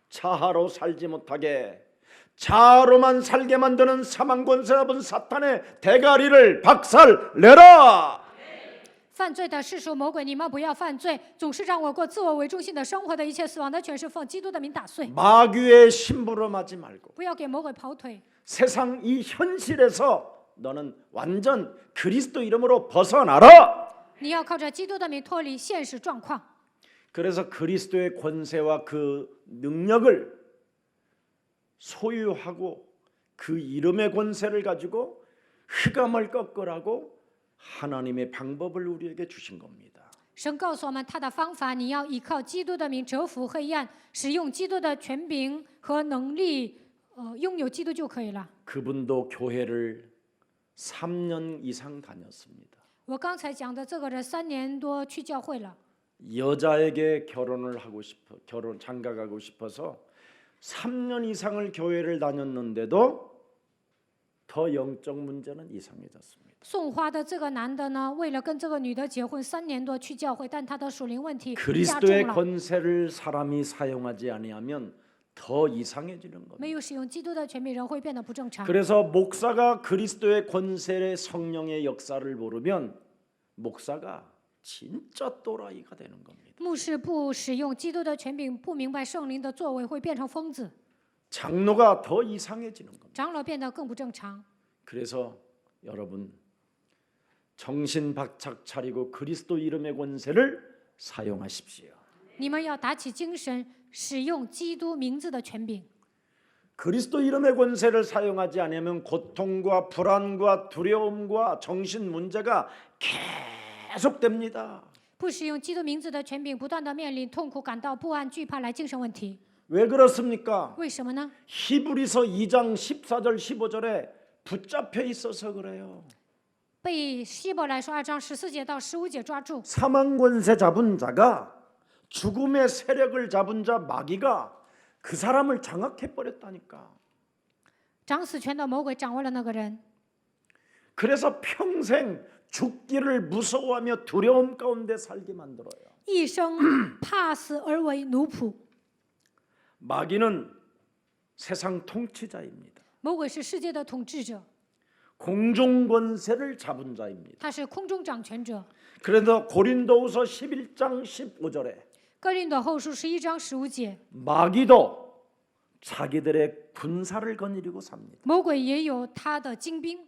자아로 살지 못하게 자아로만 살게 만드는 사망 권세 잡은 사탄의 대가리를 박살내라. 犯罪的是属魔鬼，你们不要犯罪，总是让我过自我为中心的生活的一切死亡的权势，奉基督的名打碎， 마귀의 심부름하지 말고 不要给魔鬼跑腿。 세상 이 현실에서 너는 완전 그리스도 이름으로 벗어나라. 你要靠着基督的名脱离现实状况。 그래서 그리스도의 권세와 그 능력을 소유하고 그 이름의 권세를 가지고 흑암을 꺾으라고 하나님의 방법을 우리에게 주신 겁니다. 神告诉我们他的方法，你要依靠基督的名折服黑暗，使用基督的权柄和能力，拥有基督就可以了。 그분도 교회를 3년 이상 다녔습니다. 我刚才讲的这个人3年多去教会了， 여자에게 결혼을 하고 싶어 장가가고 싶어서 3년 이상을 교회를 다녔는데도 더 영적 문제는 이상해졌습니다. 送花的这个男的呢，为了跟这个女的结婚，3年多去教会，但他的属灵问题加重 그리스도의 了。 권세를 사람이 사용하지 아니하면 더 이상해지는 没 겁니다. 有使用基督的权柄，人会变得不正常。 그래서 목사가 그리스도의 권세의 성령의 역사를 모르면 목사가 진짜 또라이가 되는 겁니다. 牧师不使用基督的权柄，不明白圣灵的作为，会变成疯子。 장로가 더 이상해지는 겁니다. 长老变得更不正常。 그래서 여러분 정신 바짝 차리고 그리스도 이름의 권세를 사용하십시오. 你们要打起精神，使用基督名字的权柄。 그리스도 이름의 권세를 사용하지 않으면 고통과 불안과 두려움과 정신 문제가 계속됩니다. 不使用基督名字的权柄，不断的面临痛苦、感到不安、惧怕来精神问题。 왜 그렇습니까? 为什么呢？ 히브리서 2장 14절 15절에 붙잡혀 있어서 그래요. 被希伯来书2章14节到15节抓住。 사망 권세 잡은 자가 죽음의 세력을 잡은 자 마귀가 그 사람을 장악해 버렸다니까. 掌死权的魔鬼掌握了那个人， 그래서 평생 죽기를 무서워하며 두려움 가운데 살게 만들어요. 一生怕死而为奴仆。 마귀는 세상 통치자입니다. 魔鬼是世界的统治者， 공중 권세를 잡은 자입니다. 他是空中掌权者。 그래서 고린도후서 11장 15절에 哥林多后书11章15节， 마귀도 자기들의 군사를 거느리고 삽니다. 魔鬼也有他的精兵，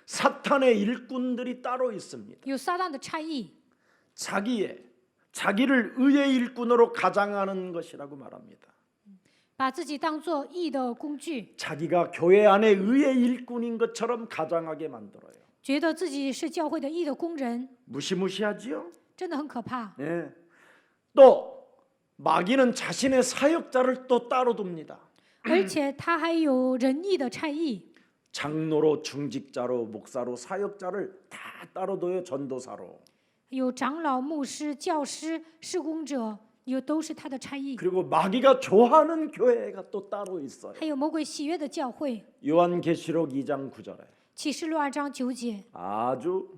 사탄의 일꾼들이 따로 있습니다. 有撒旦的差役， 자기를 의의 일꾼으로 가장하는 것이라고 말합니다. 把自己当作义的工具， 자기가 교회 안에 의의 일꾼인 것처럼 가장하게 만들어요. 觉得自己是教会的义的工人， 무시무시하지요? 真的很可怕。 네. 또 마귀는 자신의 사역자를 또 따로 둡니다. 而且他还有仁义的差役， 장로로, 중직자로, 목사로, 사역자를 다 따로 둬요. 전도사로. 有长老、牧师、教师、事工者，有都是他的差役。 그리고 마귀가 좋아하는 교회가 또 따로 있어요. 还有魔鬼喜悦的教会， 요한계시록 2장 9절에 启示录2章9节， 아주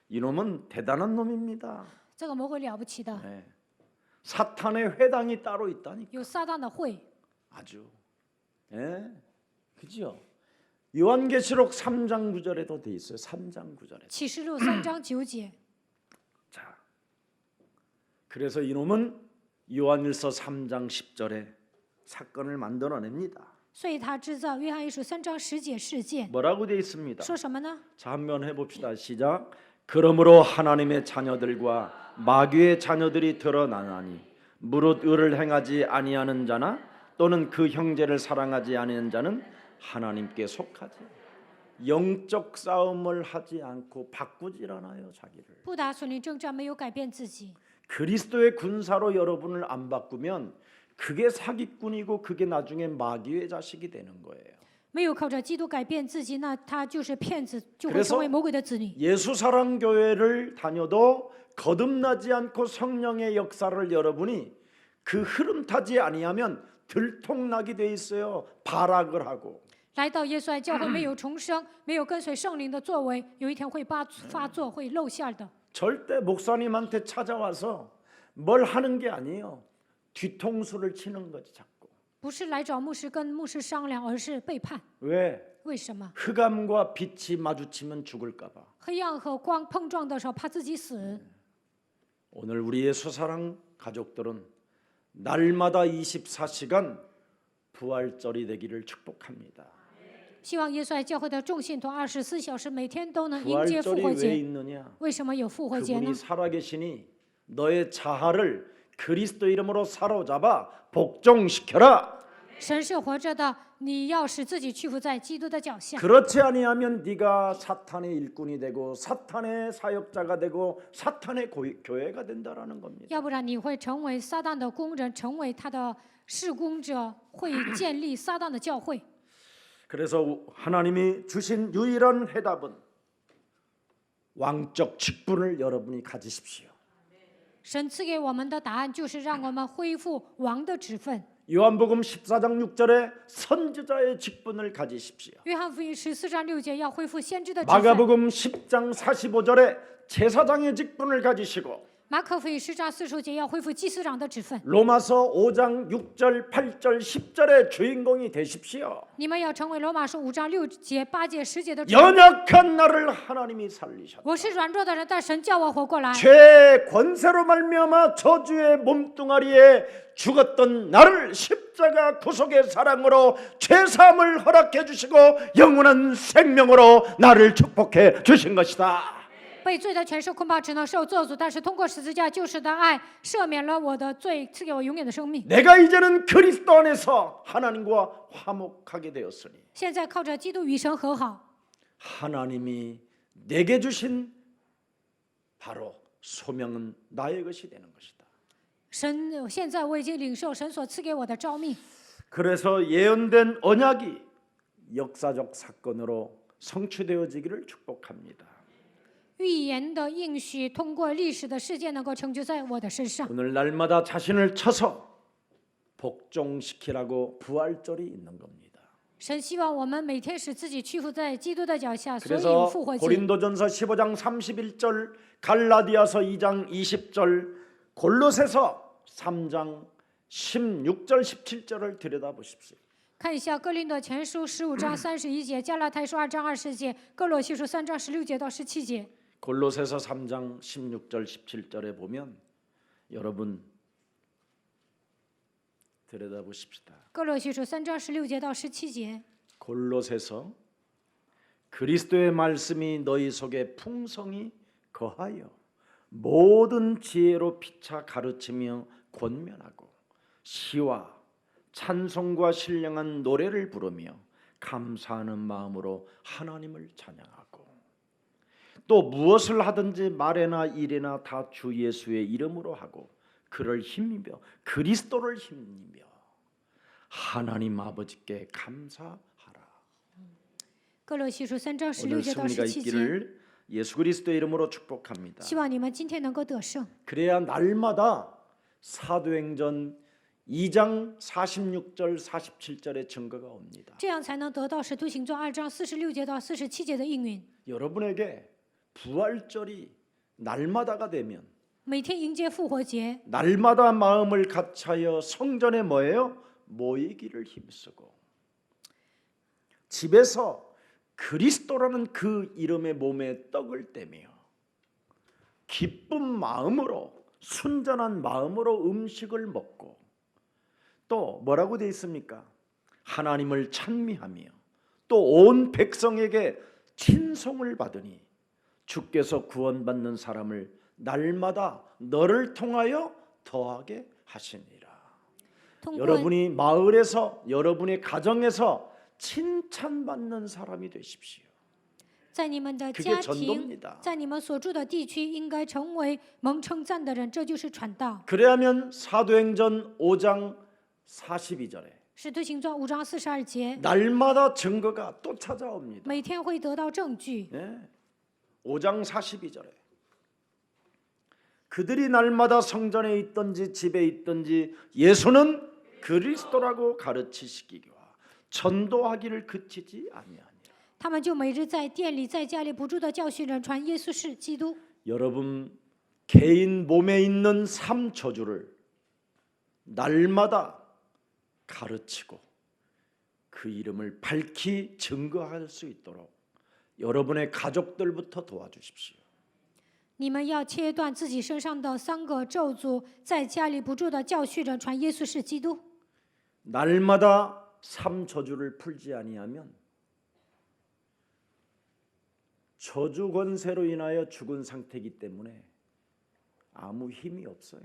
이놈은 대단한 놈입니다. 这个魔鬼了不起的， 네. 사탄의 회당이 따로 있다니 有撒旦的会。 아주 예? 그죠? 요한계시록 3장 9절에도 돼 있어요. 3장 9절에. 启示录3章9节， 자, 그래서 이놈은 요한일서 3장 10절에 사건을 만들어냅니다. 所以他制造约翰一书3章10节事件， 뭐라고 돼 있습니다. 说什么呢？ 자, 한번 해봅시다. 시작. 그러므로 하나님의 자녀들과 마귀의 자녀들이 드러나나니 무릇 의를 행하지 아니하는 자나 또는 그 형제를 사랑하지 아니하는 자는 하나님께 속하지. 영적 싸움을 하지 않고 바꾸질 않아요. 자기를. 不打属灵征战，没有改变自己。 그리스도의 군사로 여러분을 안 바꾸면 그게 사기꾼이고 그게 나중에 마귀의 자식이 되는 거예요. 没有靠着基督改变自己，那他就是骗子，就会 그래서 成为魔鬼的子女。 예수사랑교회를 다녀도 거듭나지 않고 성령의 역사를 여러분이 그 흐름 타지 아니하면 들통나게 돼 있어요. 발악을 하고. 来到耶稣爱教会没有重生，没有跟随圣灵的作为，有一天会发作，会露馅儿的。 절대 목사님한테 찾아와서 뭘 하는 게 아니에요. 뒤통수를 치는 거지 자꾸. 不是来找牧师跟牧师商量，而是背叛。 왜? 为什么？ 흑암과 빛이 마주치면 죽을까 봐. 黑暗和光碰撞的时候，怕自己死。 오늘 우리 예수사랑 가족들은 날마다 24시간 부활절이 되기를 축복합니다. 希望耶稣爱教会的众信徒24小时每天都能迎接复 부활절이 活 왜 节。 있느냐? 为什么有复活节呢 그분이 ？ 살아계시니 너의 자아를 그리스도 이름으로 사로잡아 복종시켜라. 神是活着的，你要使自己屈服在基督的脚下。 그렇지 아니하면 네가 사탄의 일꾼이 되고 사탄의 사역자가 되고 사탄의 교회가 된다라는 겁니다. 要不然你会成为撒旦的工人，成为他的事工者，会建立撒旦的教会。 그래서 하나님이 주신 유일한 해답은 왕적 직분을 여러분이 가지십시오. 神赐给我们的答案就是让我们恢复王的职分。 요한복음 14장 6절에 선지자의 직분을 가지십시오. 约翰福音14章6节要恢复先知的职分。 마가복음 10장 45절에 제사장의 직분을 가지시고 马可福音10章40节要恢复祭司长的职分。 로마서 5장 6절 8절 10절의 주인공이 되십시오. 你们要成为罗马书5章6节、8节、10节的主。 연약한 나를 하나님이 살리셨다. 我是软弱的人，但神叫我活过来。 죄의 권세로 말미암아 저주의 몸뚱아리에 죽었던 나를 십자가 구속의 사랑으로 죄사함을 허락해 주시고 영원한 생명으로 나를 축복해 주신 것이다. 被罪的权势恐怕只能受咒诅，但是通过十字架救世的爱赦免了我的罪，赐给我永远的生命。 내가 이제는 그리스도 안에서 하나님과 화목하게 되었으니 现在靠着基督与神和好， 하나님이 내게 주신 바로 소명은 나의 것이 되는 것이다. 神现在我已经领受神所赐给我的召命， 그래서 예언된 언약이 역사적 사건으로 성취되어지기를 축복합니다. 预言的应许通过历史的事件能够成就在我的身上。 오늘 날마다 자신을 쳐서 복종시키라고 부활절이 있는 겁니다. 神希望我们每天使自己屈服在基督的脚下，所以有 그래서 复活节。 고린도전서 15장 31절, 갈라디아서 2장 20절, 골로새서 3장 16절 17절을 들여다보십시오. 看一下哥林多前书15章31节，加拉太书2章20节，哥罗西书3章16节到17节。 골로새서 3장 16절 17절에 보면 여러분 들여다보십시다. 哥罗西书3章16节到17节， 골로새서 그리스도의 말씀이 너희 속에 풍성히 거하여 모든 지혜로 피차 가르치며 권면하고 시와 찬송과 신령한 노래를 부르며 감사하는 마음으로 하나님을 찬양하고 또 무엇을 하든지 말에나 일에나 다 주 예수의 이름으로 하고 그를 힘입어 그리스도를 힘입어 하나님 아버지께 감사하라. 哥罗西书3章 오늘 16节到 승리가 17节。 있기를 예수 그리스도의 이름으로 축복합니다. 希望你们今天能够得胜。 그래야 날마다 사도행전 2장 46절 47절의 증거가 옵니다. 这样才能得到使徒行传2章46节到47节的应允。 여러분에게 부활절이 날마다가 되면 每天迎接复活节， 날마다 마음을 같이하여 성전에 뭐예요? 모이기를 힘쓰고 집에서 그리스도라는 그 이름의 몸에 떡을 떼며 기쁜 마음으로 순전한 마음으로 음식을 먹고 또 뭐라고 되어 있습니까? 하나님을 찬미하며 또 온 백성에게 친송을 받으니 주께서 구원받는 사람을 날마다 너를 통하여 더하게 하시니라. 通过 여러분이 마을에서 여러분의 가정에서 칭찬받는 사람이 되십시오. 在你们的 그게 家庭， 전도입니다. 在你们所住的地区，应该成为蒙称赞的人，这就是传道。 그래야면 사도행전 5장 42절에 使徒行传5章42节， 날마다 증거가 또 찾아옵니다. 每天会得到证据。 네. 5장 42절에 그들이 날마다 성전에 있든지 집에 있든지 예수는 그리스도라고 가르치시기와 전도하기를 그치지 아니하니라. 他们就每日在店里、在家里不住的教训人，传耶稣是基督。 여러분 개인 몸에 있는 삶 저주를 날마다 가르치고 그 이름을 밝히 증거할 수 있도록 여러분의 가족들부터 도와주십시오. 你们要切断自己身上的3个咒诅，在家里不住的教训人，传耶稣是基督。 날마다 삶 저주를 풀지 아니하면 저주 권세로 인하여 죽은 상태이기 때문에 아무 힘이 없어요.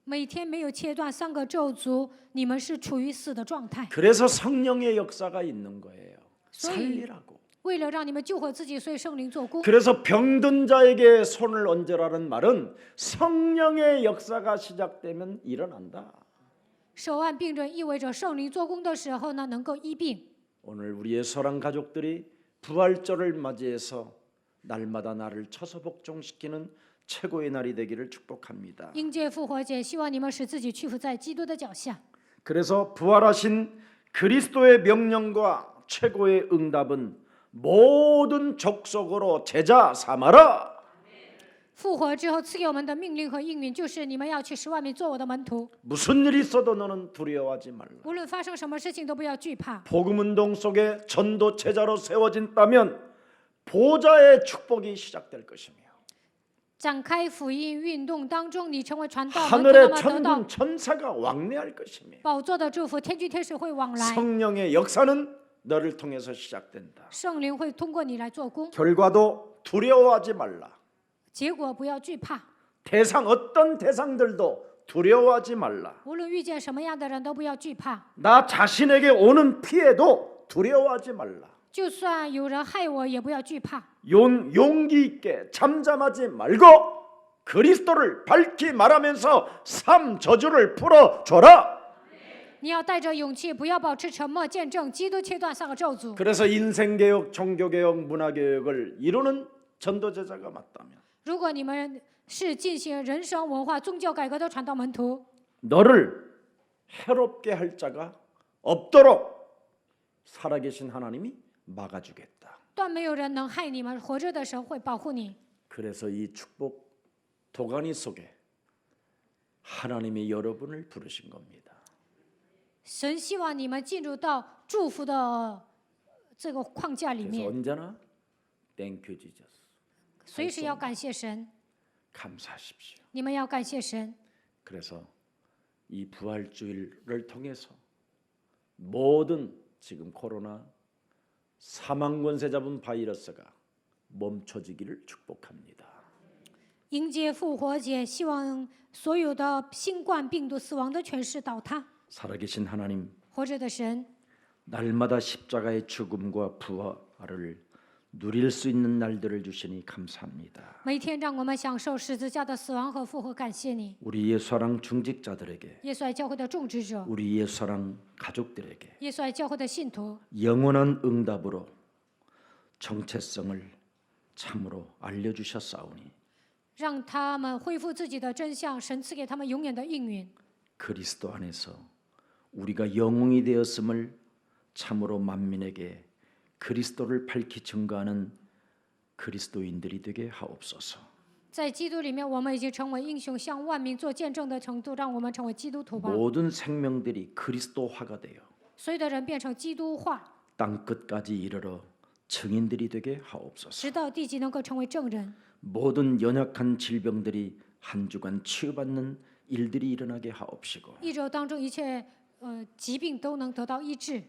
每天没有切断3个咒诅，你们是处于死的状态。 그래서 성령의 역사가 있는 거예요. 소위- 살리라고. 为了让你们救活自己，所以圣灵做工。 그래서 병든 자에게 손을 얹으라는 말은 성령의 역사가 시작되면 일어난다. 手按病人意味着圣灵做工的时候呢，能够医病。 오늘 우리의 사랑 가족들이 부활절을 맞이해서 날마다 나를 쳐서 복종시키는 최고의 날이 되기를 축복합니다. 迎接复活节，希望你们使自己屈服在基督的脚下。 그래서 부활하신 그리스도의 명령과 최고의 응답은 모든 족속으로 제자 삼아라. 复活之后赐给我们的命令和应允，就是你们要去使万民做我的门徒。 무슨 일이 있어도 너는 두려워하지 말라. 无论发生什么事情，都不要惧怕。 복음 운동 속에 전도 제자로 세워진다면 보좌의 축복이 시작될 것이며 展开福音运动当中，你成为传道门徒，那 하늘의 么得到 천군 천사가 왕래할 것이며 宝座的祝福，天君天使会往来， 성령의 역사는 너를 통해서 시작된다. 圣灵会通过你来做工。 결과도 두려워하지 말라. 结果不要惧怕， 어떤 대상들도 두려워하지 말라. 无论遇见什么样的人都不要惧怕。 나 자신에게 오는 피해도 두려워하지 말라. 就算有人害我，也不要惧怕。 용기 있게 잠잠하지 말고 그리스도를 밝히 말하면서 삶 저주를 풀어줘라. 你要带着勇气，不要保持沉默，见证基督切断3个咒诅。 그래서 인생개혁, 종교개혁, 문화개혁을 이루는 전도제자가 맞다면 如果你们是进行人生、文化、宗教改革的传道门徒， 너를 해롭게 할 자가 없도록 살아계신 하나님이 막아주겠다. 断没有人能害你们，活着的神会保护你。 그래서 이 축복 도가니 속에 하나님이 여러분을 부르신 겁니다. 神希望你们进入到祝福的这个框架里 그래서 面， 언제나 Thank you Jesus. 随时要感谢神， 감사하십시오. 你们要感谢神。 그래서 이 부활주일을 통해서 모든 지금 코로나 사망 권세 잡은 바이러스가 멈춰지기를 축복합니다. 迎接复活节，希望所有的新冠病毒死亡的权势倒塌。 살아계신 하나님, 活着的神， 날마다 십자가의 죽음과 부활을 누릴 수 있는 날들을 주시니 감사합니다. 每天让我们享受十字架的死亡和复活，感谢你。 우리 예수사랑 중직자들에게, 耶稣爱教会的种植者， 우리 예수사랑 가족들에게 耶稣爱教会的信徒， 영원한 응답으로 정체성을 참으로 알려주셨사오니 让他们恢复自己的真相。神赐给他们永远的应允。 그리스도 안에서 우리가 영웅이 되었음을 참으로 만민에게 그리스도를 밝히 증거하는 그리스도인들이 되게 하옵소서. 在基督里面，我们已经成为英雄，向万民做见证的程度，让我们成为基督徒吧。 모든 생명들이 그리스도화가 되어 所有的人变成基督化， 땅 끝까지 이르러 증인들이 되게 하옵소서. 直到地极能够成为证人。 모든 연약한 질병들이 한 주간 치유받는 일들이 일어나게 하옵시고 一周当中一切疾病都能得到医治。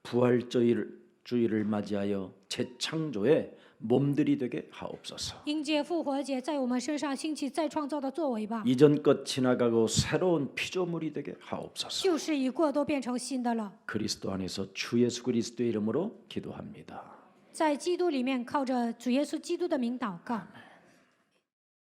부활주의를 맞이하여 재창조의 몸들이 되게 하옵소서. 迎接复活节在我们身上兴起再创造的作为吧。 이전 것 지나가고 새로운 피조물이 되게 하옵소서. 旧事已过，都变成新的了。 그리스도 안에서 주 예수 그리스도의 이름으로 기도합니다. 在基督里面，靠着主耶稣基督的名祷告。